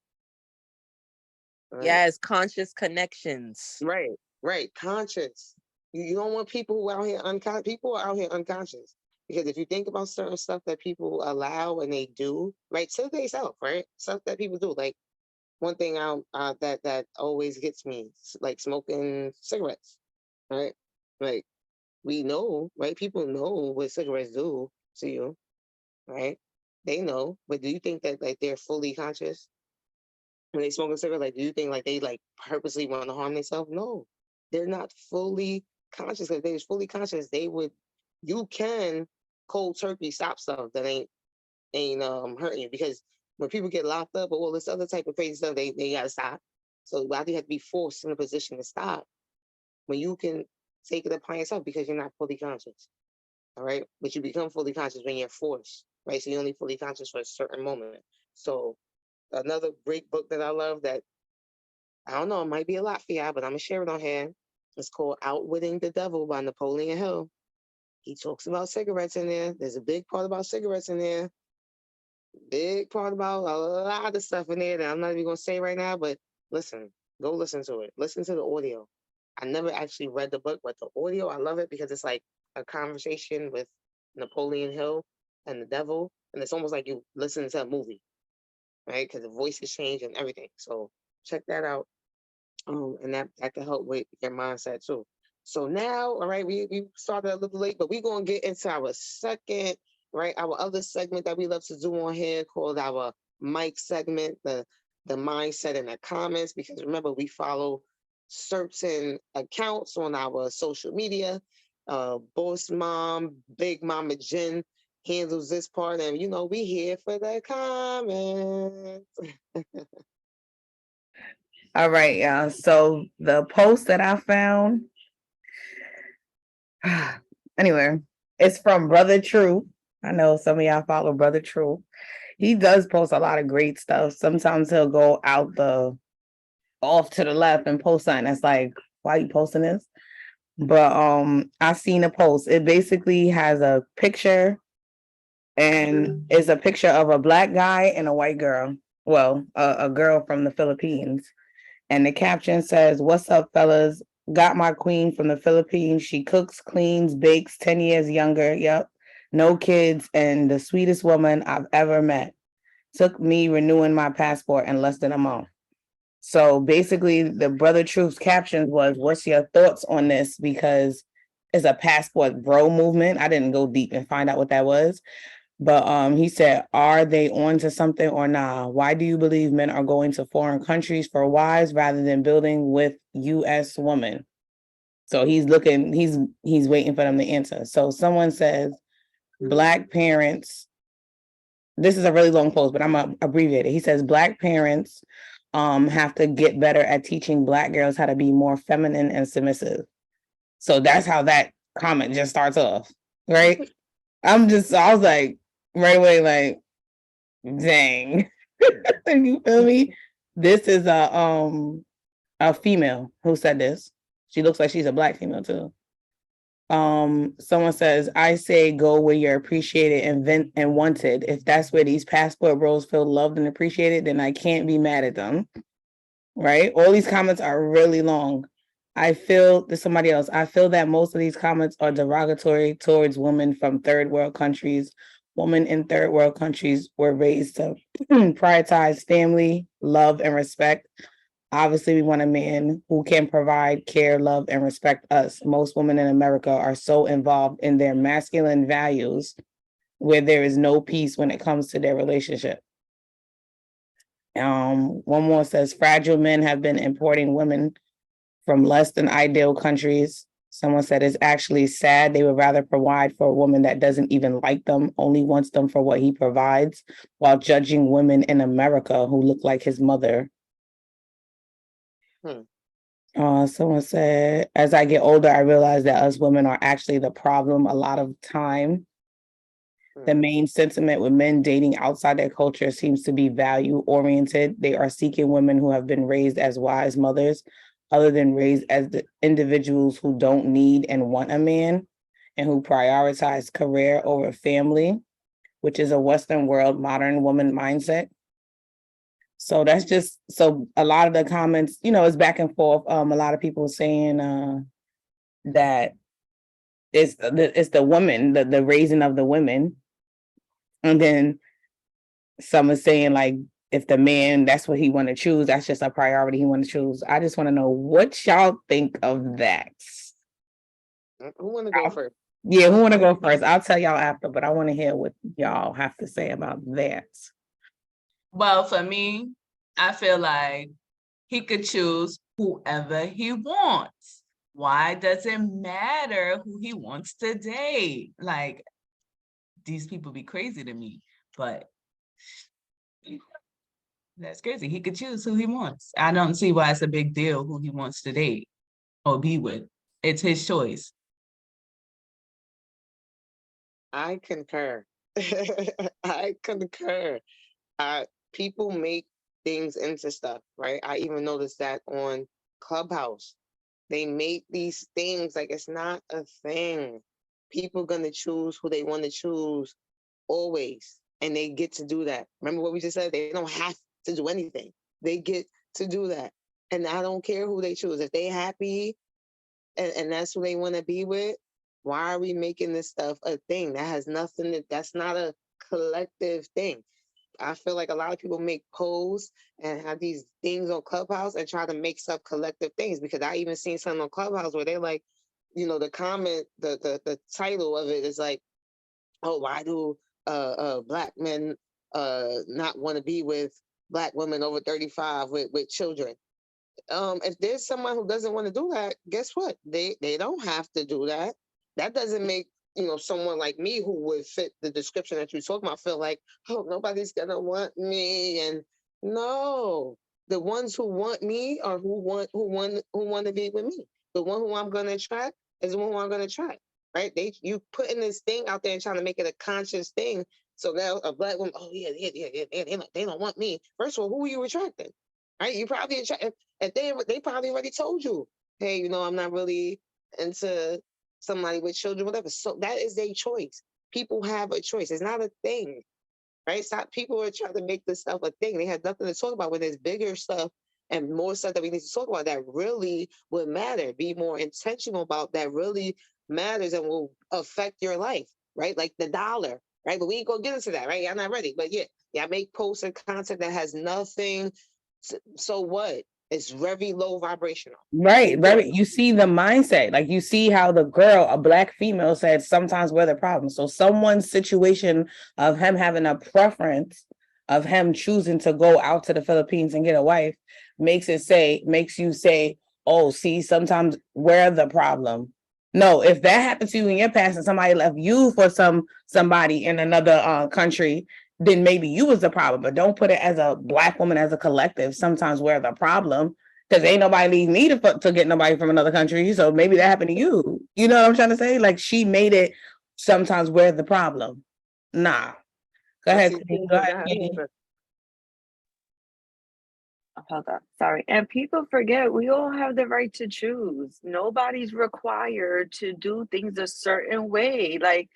Right? Yes, conscious connections. Right. Conscious. You don't want people who out here unconscious. People are out here unconscious. Because if you think about certain stuff that people allow and they do, right, to themselves, right? Stuff that people do. Like one thing that always gets me, like smoking cigarettes, right? Like we know, right? People know what cigarettes do to you, right? They know, but do you think that like they're fully conscious when they smoke a cigarette? Like, do you think like they like purposely want to harm themselves? No, they're not fully conscious. If they was fully conscious, they would. You can cold turkey stop stuff that ain't hurting you, because when people get locked up or all this other type of crazy stuff, they gotta stop. So why do you have to be forced in a position to stop when you can take it upon yourself because you're not fully conscious? All right, but you become fully conscious when you're forced, right? So you're only fully conscious for a certain moment. So another great book that I love that I don't know, it might be a lot for y'all, but I'm gonna share it on here. It's called Outwitting the Devil by Napoleon Hill. He talks about cigarettes in there. There's a big part about cigarettes in there. Big part about a lot of stuff in there that I'm not even gonna say right now, but listen, go listen to it. Listen to the audio. I never actually read the book, but the audio, I love it because it's like a conversation with Napoleon Hill and the devil. And it's almost like you listen to a movie, right? Because the voices change and everything. So check that out. And that can help with your mindset too. So now, all right, we started a little late, but we're gonna get into our second, right? Our other segment that we love to do on here called our mic segment, the mindset in the comments, because remember we follow certain accounts on our social media. Boss Mom, Big Mama Jen handles this part, and you know, we here for the comments. All right, y'all. So the post that I found, anyway, it's from Brother True. I know some of y'all follow Brother True. He does post a lot of great stuff. Sometimes he'll go out the off to the left and post something that's like, why are you posting this? But I seen a post. It basically has a picture, and it's a picture of a black guy and a white girl. Well, a girl from the Philippines. And the caption says, "What's up, fellas? Got my queen from the Philippines. She cooks, cleans, bakes, 10 years younger. Yep. No kids, and the sweetest woman I've ever met. Took me renewing my passport in less than a month." So basically, the Brother Truth's captions was, "What's your thoughts on this?" Because it's a passport bro movement. I didn't go deep and find out what that was. But he said, "Are they on to something or nah? Why do you believe men are going to foreign countries for wives rather than building with U.S. women?" So he's waiting for them to answer. So someone says, Black parents, this is a really long post, but I'm gonna abbreviate it. He says, Black parents have to get better at teaching Black girls how to be more feminine and submissive. So that's how that comment just starts off, right? I was like, right away, like, dang. You feel me? This is a female who said this. She looks like she's a Black female too. Someone says, "I say go where you're appreciated and wanted. If that's where these passport bros feel loved and appreciated, then I can't be mad at them." Right? All these comments are really long. I feel that most of these comments are derogatory towards women from third world countries. Women in third world countries were raised to prioritize family, love, and respect. Obviously, we want a man who can provide care, love, and respect us. Most women in America are so involved in their masculine values where there is no peace when it comes to their relationship. One more says, fragile men have been importing women from less than ideal countries. Someone said it's actually sad. They would rather provide for a woman that doesn't even like them, only wants them for what he provides, while judging women in America who look like his mother. Someone said, as I get older, I realize that us women are actually the problem a lot of time. The main sentiment with men dating outside their culture seems to be value oriented. They are seeking women who have been raised as wise mothers, other than raised as the individuals who don't need and want a man, and who prioritize career over family, which is a Western world modern woman mindset. So that's just, so a lot of the comments, you know, it's back and forth. A lot of people saying that it's the woman, the raising of the women. And then some are saying like, if the man, that's what he want to choose, that's just a priority he want to choose. I just want to know what y'all think of that. Who want to go first? Yeah, who want to go first? I'll tell y'all after, but I want to hear what y'all have to say about that. Well, for me, I feel like he could choose whoever he wants. Why does it matter who he wants to date? Like, these people be crazy to me, but that's crazy. He could choose who he wants. I don't see why it's a big deal who he wants to date or be with. It's his choice. I concur. I concur. People make things into stuff, right? I even noticed that on Clubhouse. They make these things like it's not a thing. People gonna choose who they want to choose always, and they get to do that. Remember what we just said? They don't have to do anything. They get to do that, and I don't care who they choose. If they happy, and that's who they want to be with, why are we making this stuff a thing? That has nothing to, that's not a collective thing. I feel like a lot of people make posts and have these things on Clubhouse and try to make stuff collective things, because I even seen something on Clubhouse where they're like, you know, the comment, the title of it is like, oh, why do black men not want to be with black women over 35 with children? If there's someone who doesn't want to do that, guess what? They don't have to do that. That doesn't make, you know, someone like me who would fit the description that you talking about feel like, oh, nobody's gonna want me. And no, the ones who want me are who want to be with me. The one who I'm gonna attract is the one who I'm gonna attract. Right? You putting this thing out there and trying to make it a conscious thing. So now a black woman, oh yeah, they don't want me. First of all, who are you attracting? Right? You probably attract, and they probably already told you, hey, you know, I'm not really into somebody with children, whatever. So that is their choice. People have a choice. It's not a thing, right? Stop. People are trying to make this stuff a thing. They have nothing to talk about when there's bigger stuff and more stuff that we need to talk about that really would matter. Be more intentional about that really matters and will affect your life, right? Like the dollar, right? But we ain't gonna get into that, right? I'm not ready. But yeah, I make posts and content that has nothing. So what? It's very low vibrational. Right, you see the mindset, like you see how the girl, a black female, said sometimes we're the problem. So someone's situation of him having a preference of him choosing to go out to the Philippines and get a wife makes you say, oh, see, sometimes we're the problem. No, if that happened to you in your past and somebody left you for somebody in another country, then maybe you was the problem. But don't put it as a black woman as a collective. Sometimes we're the problem. Because ain't nobody leave me to get nobody from another country. So maybe that happened to you. You know what I'm trying to say? Like she made it sometimes we're the problem. Nah. Go ahead. Go ahead. Hold on. Sorry. And people forget we all have the right to choose. Nobody's required to do things a certain way. Like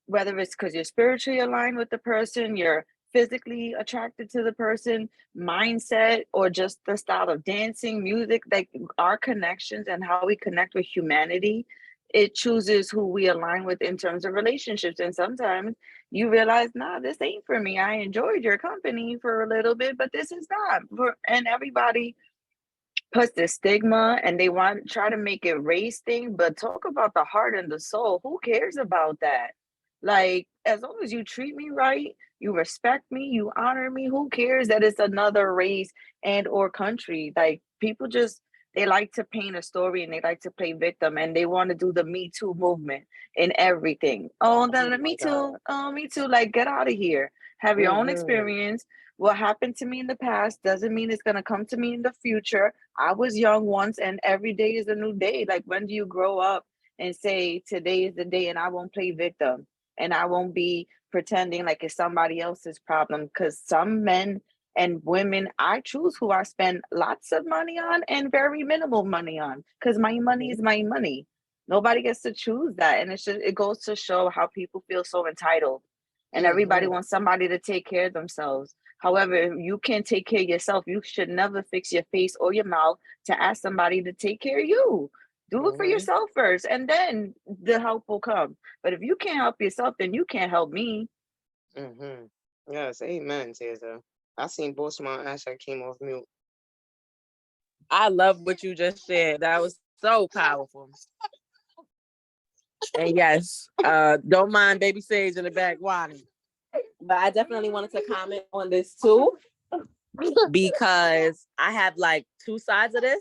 whether it's because you're spiritually aligned with the person, you're physically attracted to the person, mindset, or just the style of dancing, music, like our connections and how we connect with humanity, it chooses who we align with in terms of relationships. And sometimes you realize, nah, this ain't for me. I enjoyed your company for a little bit, but this is not. And everybody puts the stigma and they want to try to make it race thing, but talk about the heart and the soul. Who cares about that? Like, as long as you treat me right, you respect me, you honor me, who cares that it's another race and or country? Like people just they like to paint a story and they like to play victim and they want to do the Me Too movement in everything. Oh, then Me Too, oh, Me Too, like get out of here. Have your own experience. What happened to me in the past doesn't mean it's gonna come to me in the future. I was young once and every day is a new day. Like when do you grow up and say today is the day and I won't play victim? And I won't be pretending like it's somebody else's problem, because some men and women, I choose who I spend lots of money on and very minimal money on, because my money is my money. Nobody gets to choose that. And it goes to show how people feel so entitled and everybody wants somebody to take care of themselves. However, if you can't take care of yourself, you should never fix your face or your mouth to ask somebody to take care of you. Do it for Mm-hmm. yourself first, and then the help will come. But if you can't help yourself, then you can't help me. Mm-hmm. Yes, amen, Taser. I seen Boss Mom Asher came off mute. I love what you just said. That was so powerful. And yes, don't mind baby Sage in the back whining. But I definitely wanted to comment on this too, because I have like two sides of this.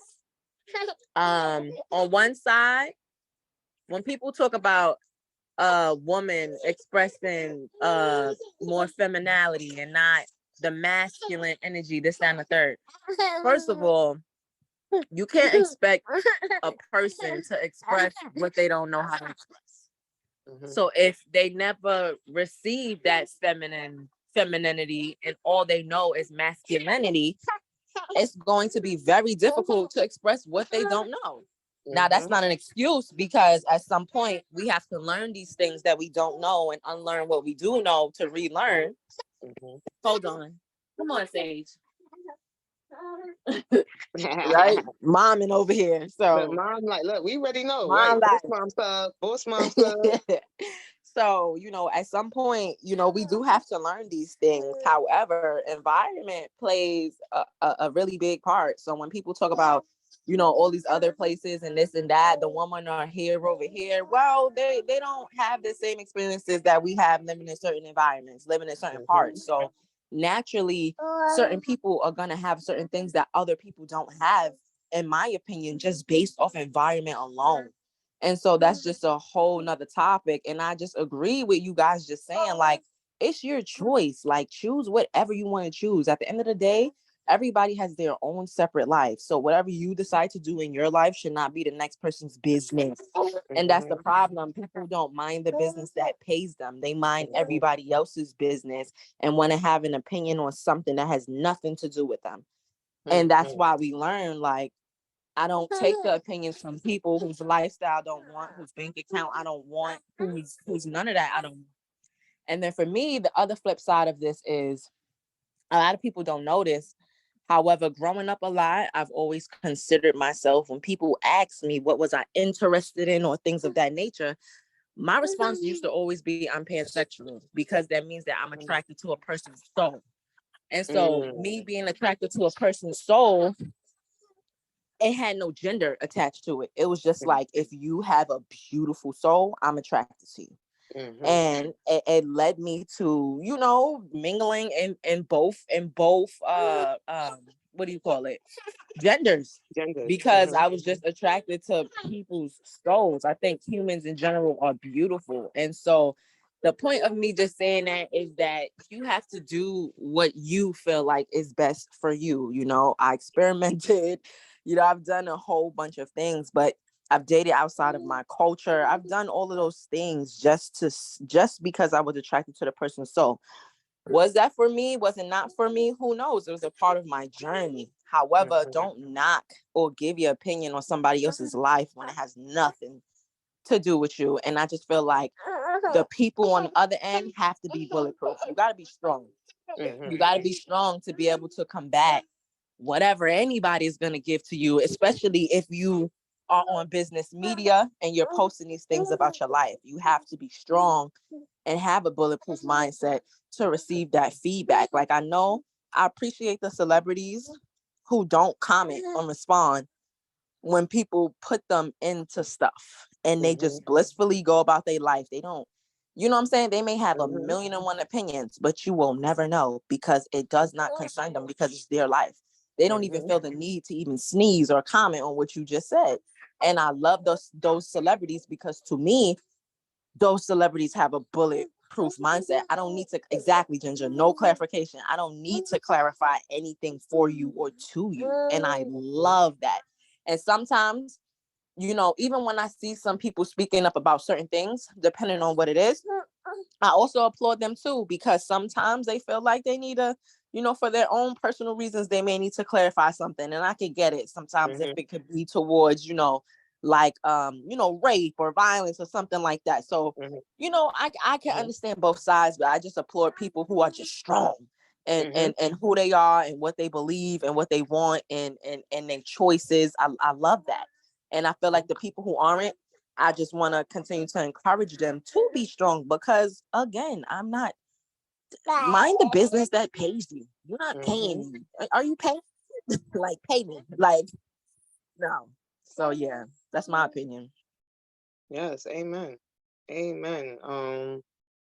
On one side, when people talk about a woman expressing more femininity and not the masculine energy, this, that, and the third. First of all, you can't expect a person to express what they don't know how to express. Mm-hmm. So if they never receive that femininity and all they know is masculinity, it's going to be very difficult to express what they don't know. Now, that's Mm-hmm. not an excuse, because at some point we have to learn these things that we don't know and unlearn what we do know to relearn. Mm-hmm. Hold on. Come on, Sage. Right? Momming over here. But So mom, like, look, we already know, right? mom Boss like Mom sub, Boss Mom sub. so, at some point, we do have to learn these things. However, environment plays a really big part. So when people talk about, all these other places and this and that, the women are here over here. Well, they don't have the same experiences that we have living in certain environments, living in certain parts. So naturally, certain people are going to have certain things that other people don't have, in my opinion, just based off environment alone. And so that's just a whole nother topic. And I just agree with you guys just saying, like, it's your choice. Like, choose whatever you want to choose. At the end of the day, everybody has their own separate life. So whatever you decide to do in your life should not be the next person's business. And that's the problem. People don't mind the business that pays them. They mind everybody else's business and want to have an opinion on something that has nothing to do with them. And that's why we learn, like, I don't take the opinions from people whose lifestyle I don't want, whose bank account I don't want, who's none of that I don't want. And then for me, the other flip side of this is a lot of people don't notice. However, growing up a lot, I've always considered myself, when people ask me what was I interested in or things of that nature, my response used to always be, I'm pansexual, because that means that I'm attracted to a person's soul. And so me being attracted to a person's soul, it had no gender attached to it. It was just like, if you have a beautiful soul, I'm attracted to you. Mm-hmm. And it led me to, mingling in both what do you call it? Genders. Because I was just attracted to people's souls. I think humans in general are beautiful. And so the point of me just saying that is that you have to do what you feel like is best for you. I experimented, I've done a whole bunch of things, but I've dated outside of my culture. I've done all of those things just because I was attracted to the person's soul. Was that for me? Was it not for me? Who knows? It was a part of my journey. However, don't knock or give your opinion on somebody else's life when it has nothing to do with you. And I just feel like the people on the other end have to be bulletproof. You got to be strong. You got to be strong to be able to combat whatever anybody is going to give to you, especially if you are on business media and you're posting these things about your life. You have to be strong and have a bulletproof mindset to receive that feedback. Like, I appreciate the celebrities who don't comment or respond when people put them into stuff and they just blissfully go about their life. They don't, you know what I'm saying? They may have a million and one opinions, but you will never know, because it does not concern them, because it's their life. They don't even feel the need to even sneeze or comment on what you just said. And I love those celebrities, because to me, those celebrities have a bulletproof mindset. I don't need to, exactly, Ginger, no clarification. I don't need to clarify anything for you or to you. And I love that. And sometimes, even when I see some people speaking up about certain things, depending on what it is, I also applaud them too, because sometimes they feel like they need to, for their own personal reasons, they may need to clarify something. And I can get it sometimes if it could be towards, like, rape or violence or something like that. So, I can understand both sides, but I just applaud people who are just strong and who they are and what they believe and what they want and their choices. I love that. And I feel like the people who aren't, I just want to continue to encourage them to be strong because again, I'm not mind the business that pays you. You're not paying me. Are you paying? Like pay me. Like no. So yeah, that's my opinion. Yes, amen. Amen.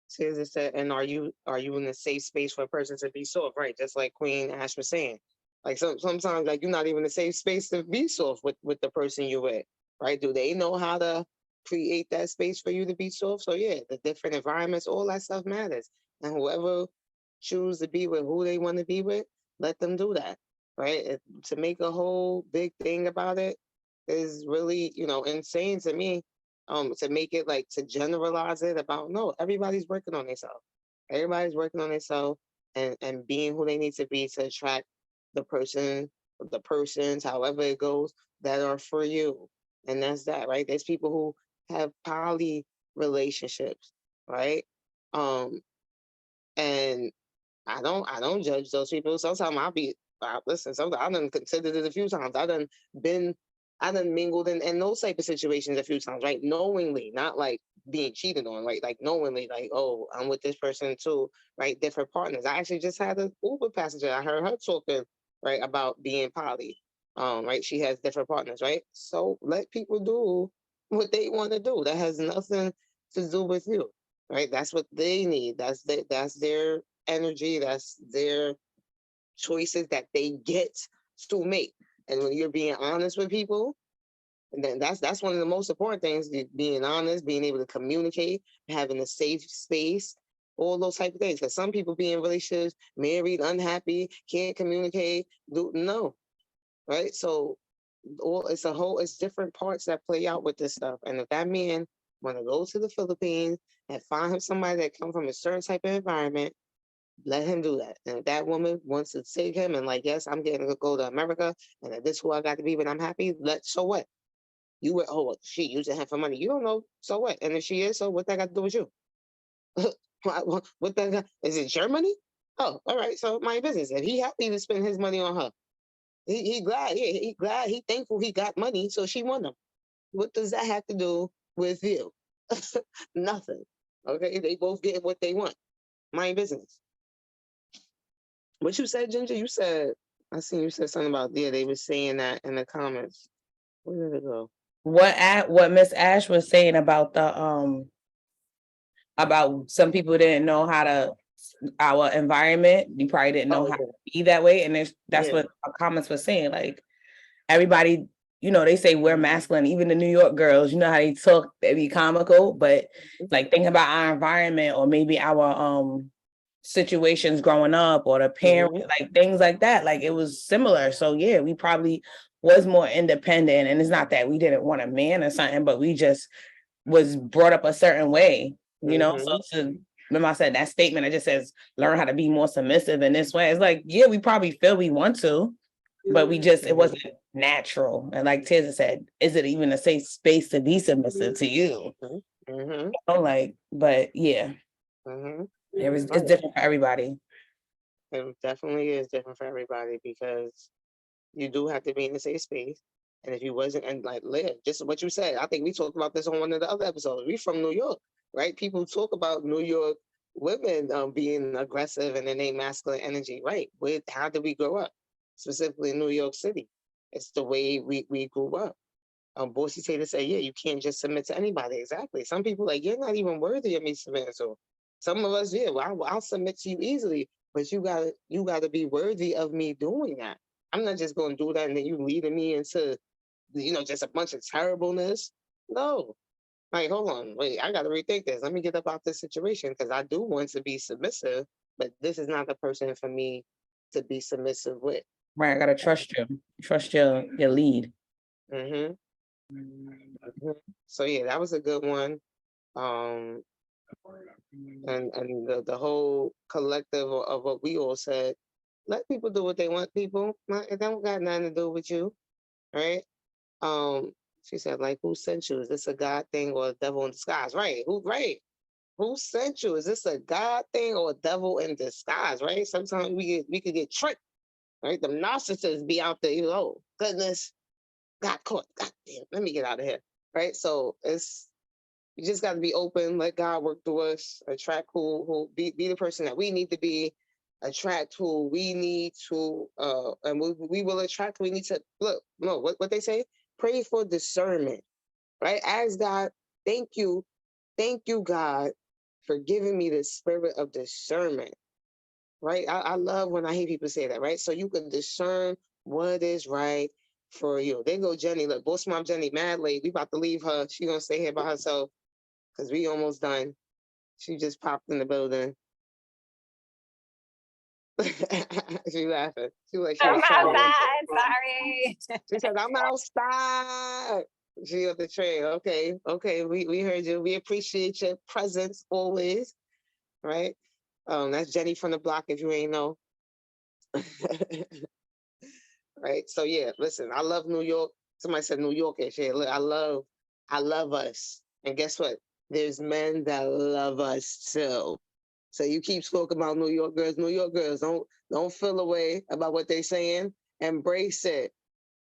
Says it said, and are you in a safe space for a person to be soft? Right, just like Queen Ash was saying. Like sometimes like you're not even in a safe space to be soft with the person you're with. Right? Do they know how to create that space for you to be soft? So yeah, the different environments, all that stuff matters. And whoever choose to be with who they want to be with, let them do that. Right? To make a whole big thing about it is really, insane to me. To make it like to generalize it about no, everybody's working on themselves. Everybody's working on themselves and being who they need to be to attract the person, the persons, however it goes, that are for you. And that's that, right? There's people who have poly relationships, right? Um, and I don't judge those people. Sometimes listen, sometimes I done considered it a few times. I done mingled in those type of situations a few times, right? Knowingly, not like being cheated on, right? Like knowingly, like, oh, I'm with this person too, right? Different partners. I actually just had an Uber passenger. I heard her talking, right, about being poly. Right? She has different partners, right? So let people do what they want to do. That has nothing to do with you, right? That's what they need. That's their energy. That's their choices that they get to make. And when you're being honest with people, and then that's one of the most important things: being honest, being able to communicate, having a safe space, all those type of things. Because some people be in relationships, married, unhappy, can't communicate. No, right? So, it's different parts that play out with this stuff. And if that man want to go to the Philippines and find him somebody that come from a certain type of environment, let him do that. And if that woman wants to take him and like, yes, I'm getting to go to America, and if this who I got to be, but I'm happy. So what? You were, oh, she using him for money. You don't know. So what? And if she is, so what that got to do with you? What that is it Germany? Oh, all right. So my business. If he happy to spend his money on her, he glad. Yeah, he glad. He thankful he got money, so she want him. What does that have to do with you? Nothing. Okay, they both getting what they want. My business. What you said, Ginger? You said I seen you said something about they were saying that in the comments. Where did it go? What Miss Ash was saying about about some people didn't know how to our environment. You probably didn't know Oh how yeah. to be that way, and that's Yeah. what our comments were saying. Like everybody, they say we're masculine. Even the New York girls, you know how they talk, they be comical, but like think about our environment or maybe our situations growing up or the parent, like things like that. Like it was similar. So yeah, we probably was more independent. And it's not that we didn't want a man or something, but we just was brought up a certain way, So remember I said that statement, it just says learn how to be more submissive in this way. It's like, yeah, we probably feel we want to, but it wasn't natural. And like Tiz said, is it even a safe space to be submissive to you? But yeah, it's different for everybody. It definitely is different for everybody because you do have to be in a safe space. And if you wasn't, and like live, just what you said, I think we talked about this on one of the other episodes. We from New York, right? People talk about New York women being aggressive and then they masculine energy, right? How did we grow up? Specifically in New York City. It's the way we grew up. Boise Taylor said, yeah, you can't just submit to anybody. Exactly. Some people like, you're not even worthy of me submitting to. Some of us, yeah, well, I'll submit to you easily, but you gotta be worthy of me doing that. I'm not just gonna do that and then you leading me into, just a bunch of terribleness. No. Like, hold on, wait, I gotta rethink this. Let me get up out this situation because I do want to be submissive, but this is not the person for me to be submissive with. Right. I gotta trust your lead. Mm-hmm. So yeah, that was a good one. And the whole collective of what we all said, let people do what they want, people. It don't got nothing to do with you, right? She said, like, who sent you? Is this a God thing or a devil in disguise? Right. Right. Who sent you? Is this a God thing or a devil in disguise, right? Sometimes we could get tricked, right? The narcissists be out there, goodness, got caught. God damn, let me get out of here. Right. So you just got to be open, let God work through us, attract who be the person that we need to be, attract who we need to, and we will attract who we need to. Look, no, what they say, pray for discernment, right? Ask God, thank you, God, for giving me the spirit of discernment, right? I love when I hear people say that, right? So you can discern what is right for you. There go Jenny. Look, boss mom Jenny, mad late. We about to leave her. She gonna stay here by herself because we almost done. She just popped in the building. She laughing. She like she I'm was trolling. outside. Sorry. She said, "I'm outside." She up the train. Okay. We heard you. We appreciate your presence always, right? That's Jenny from the block. If you ain't know, right? So yeah, listen. I love New York. Somebody said New Yorkish. Yeah, look, I love us. And guess what? There's men that love us too. So you keep talking about New York girls. New York girls, don't feel away about what they're saying. Embrace it.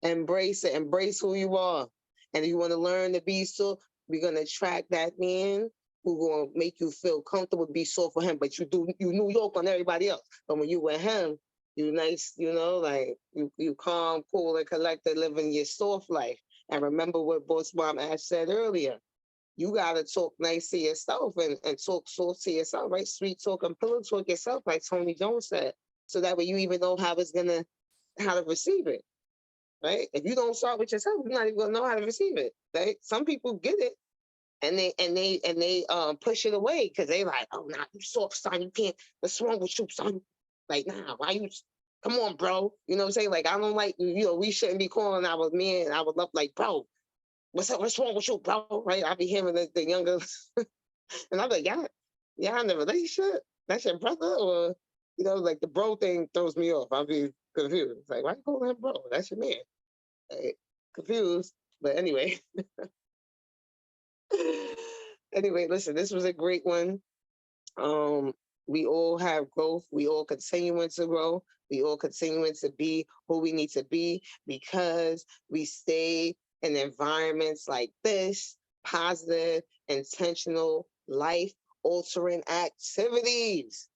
Embrace it. Embrace who you are. And if you want to learn to be so, we're gonna attract that man who gonna make you feel comfortable to be so for him. But you New York on everybody else. But when you with him, you nice, like you calm, cool, and collected, living your soft life. And remember what Boss Mom Ash said earlier. You gotta talk nice to yourself and talk soft to yourself, right? Sweet talk and pillow talk yourself, like Tony Jones said. So that way you even know how to receive it. Right? If you don't start with yourself, you're not even gonna know how to receive it. Right? Some people get it and they push it away because they like, oh nah, you soft, son, you can't, what's wrong with you, son? Like, nah, why you come on, bro? You know what I'm saying? Like, I don't like, we shouldn't be calling our men, our love, like, bro, what's up, what's wrong with you, bro? Right? I be hearing the younger and I'm like, y'all in a relationship? That's your brother? Or, like the bro thing throws me off. I'll be confused. It's like, why you call him bro? That's your man. Like, confused. But anyway. Anyway, listen, this was a great one. We all have growth. We all continuing to grow. We all continuing to be who we need to be because we stay in environments like this, positive, intentional, life altering activities.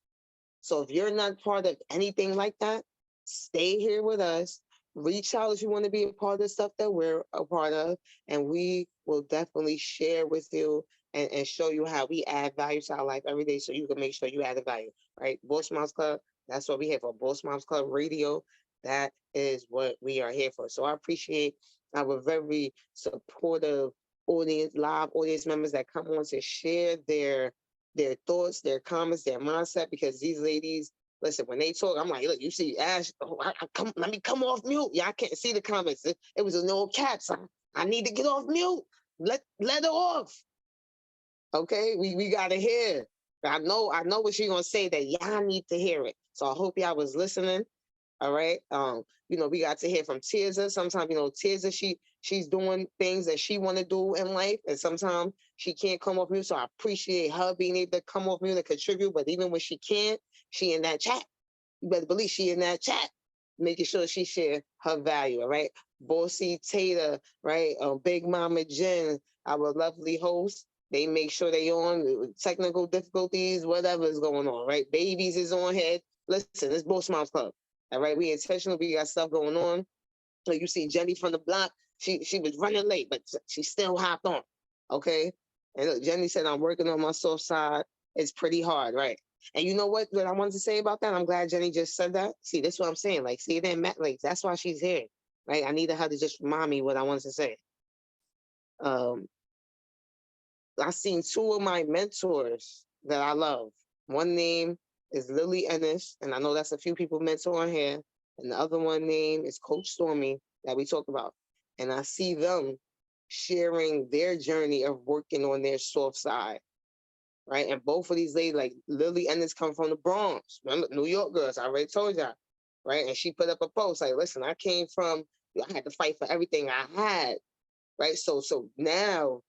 So if you're not part of anything like that, stay here with us. Reach out if you want to be a part of the stuff that we're a part of, and we will definitely share with you and show you how we add value to our life every day so you can make sure you add the value, right? Boss Moms Club, that's what we have for Boss Moms Club Radio. That is what we are here for. So I appreciate our very supportive audience, live audience members that come on to share their thoughts, their comments, their mindset, because these ladies, listen, when they talk, I'm like, look, you see Ash, let me come off mute. Yeah, I can't see the comments. It was a no caps. I need to get off mute. Let her off. Okay, we gotta hear. I know what she's gonna say that y'all need to hear it. So I hope y'all was listening. All right. We got to hear from Tirza. Sometimes, Tirza, she's doing things that she want to do in life, and sometimes she can't come off mute. So I appreciate her being able to come off mute and contribute. But even when she can't, she in that chat. You better believe she in that chat, making sure she share her value. All right. Bossy Tater, right? Big Mama Jen, our lovely host. They make sure they on technical difficulties, whatever is going on, right? Babies is on here. Listen, it's Boss Moms Club. All right, we intentional. We got stuff going on. So you see Jenny from the block. She was running late, but she still hopped on. Okay. And look, Jenny said, I'm working on my soft side. It's pretty hard, right? And you know what I wanted to say about that? I'm glad Jenny just said that. See, that's what I'm saying. Like, see, it didn't matter. Like, that's why she's here, right? I needed her to just remind me what I wanted to say. I seen two of my mentors that I love. One name is Lily Ennis, and I know that's a few people mentor on here. And the other one name is Coach Stormy that we talked about. And I see them sharing their journey of working on their soft side, right? And both of these ladies, like Lily Ennis, come from the Bronx. Remember, New York girls, I already told y'all, right? And she put up a post like, listen, I had to fight for everything I had, right? So now,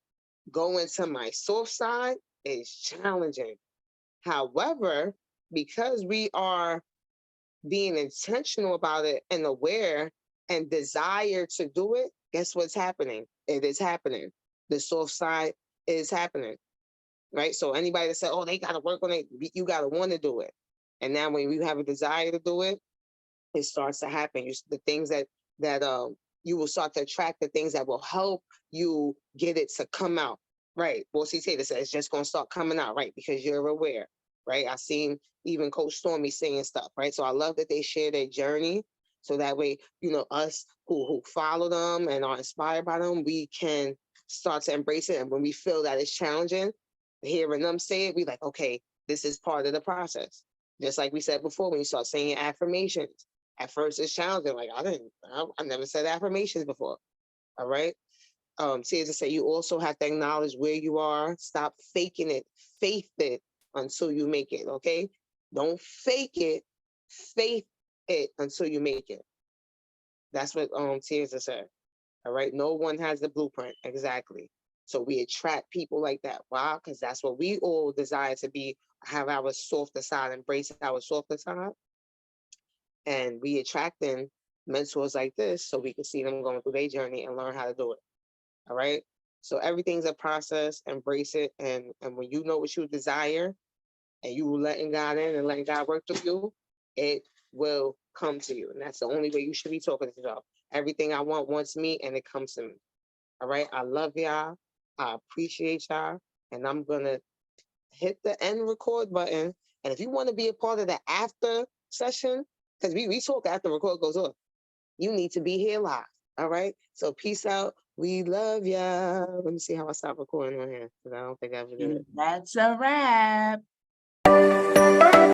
go into my soft side is challenging. However, because we are being intentional about it and aware and desire to do it, guess what's happening? It is happening. The soft side is happening, right? So anybody that said, oh, they got to work on it, you got to want to do it. And now when you have a desire to do it, it starts to happen. The things that you will start to attract the things that will help you get it to come out, right? Bossy Taylor says it's just going to start coming out, right? Because you're aware, right? I seen even Coach Stormy saying stuff, right? So I love that they share their journey. So that way, us who follow them and are inspired by them, we can start to embrace it. And when we feel that it's challenging, hearing them say it, we like, okay, this is part of the process. Just like we said before, when you start saying your affirmations, at first it's challenging. Like I never said affirmations before. All right. Tia to say you also have to acknowledge where you are. Stop faking it. Faith it until you make it. Okay. Don't fake it. Faith it until you make it. That's what Tia said. All right. No one has the blueprint. Exactly. So we attract people like that. Why? Because that's what we all desire to be, have our softer side, embrace our softer side. And we attracting mentors like this so we can see them going through their journey and learn how to do it. All right. So everything's a process, embrace it. And when you know what you desire and you letting God in and letting God work through you, it will come to you. And that's the only way you should be talking to yourself. Everything I want wants me and it comes to me. All right. I love y'all. I appreciate y'all. And I'm going to hit the end record button. And if you want to be a part of the after session, because we talk after record goes off, you need to be here live. All right. So peace out. We love y'all. Let me see how I stop recording on here, because I don't think I ever did it. That's a wrap.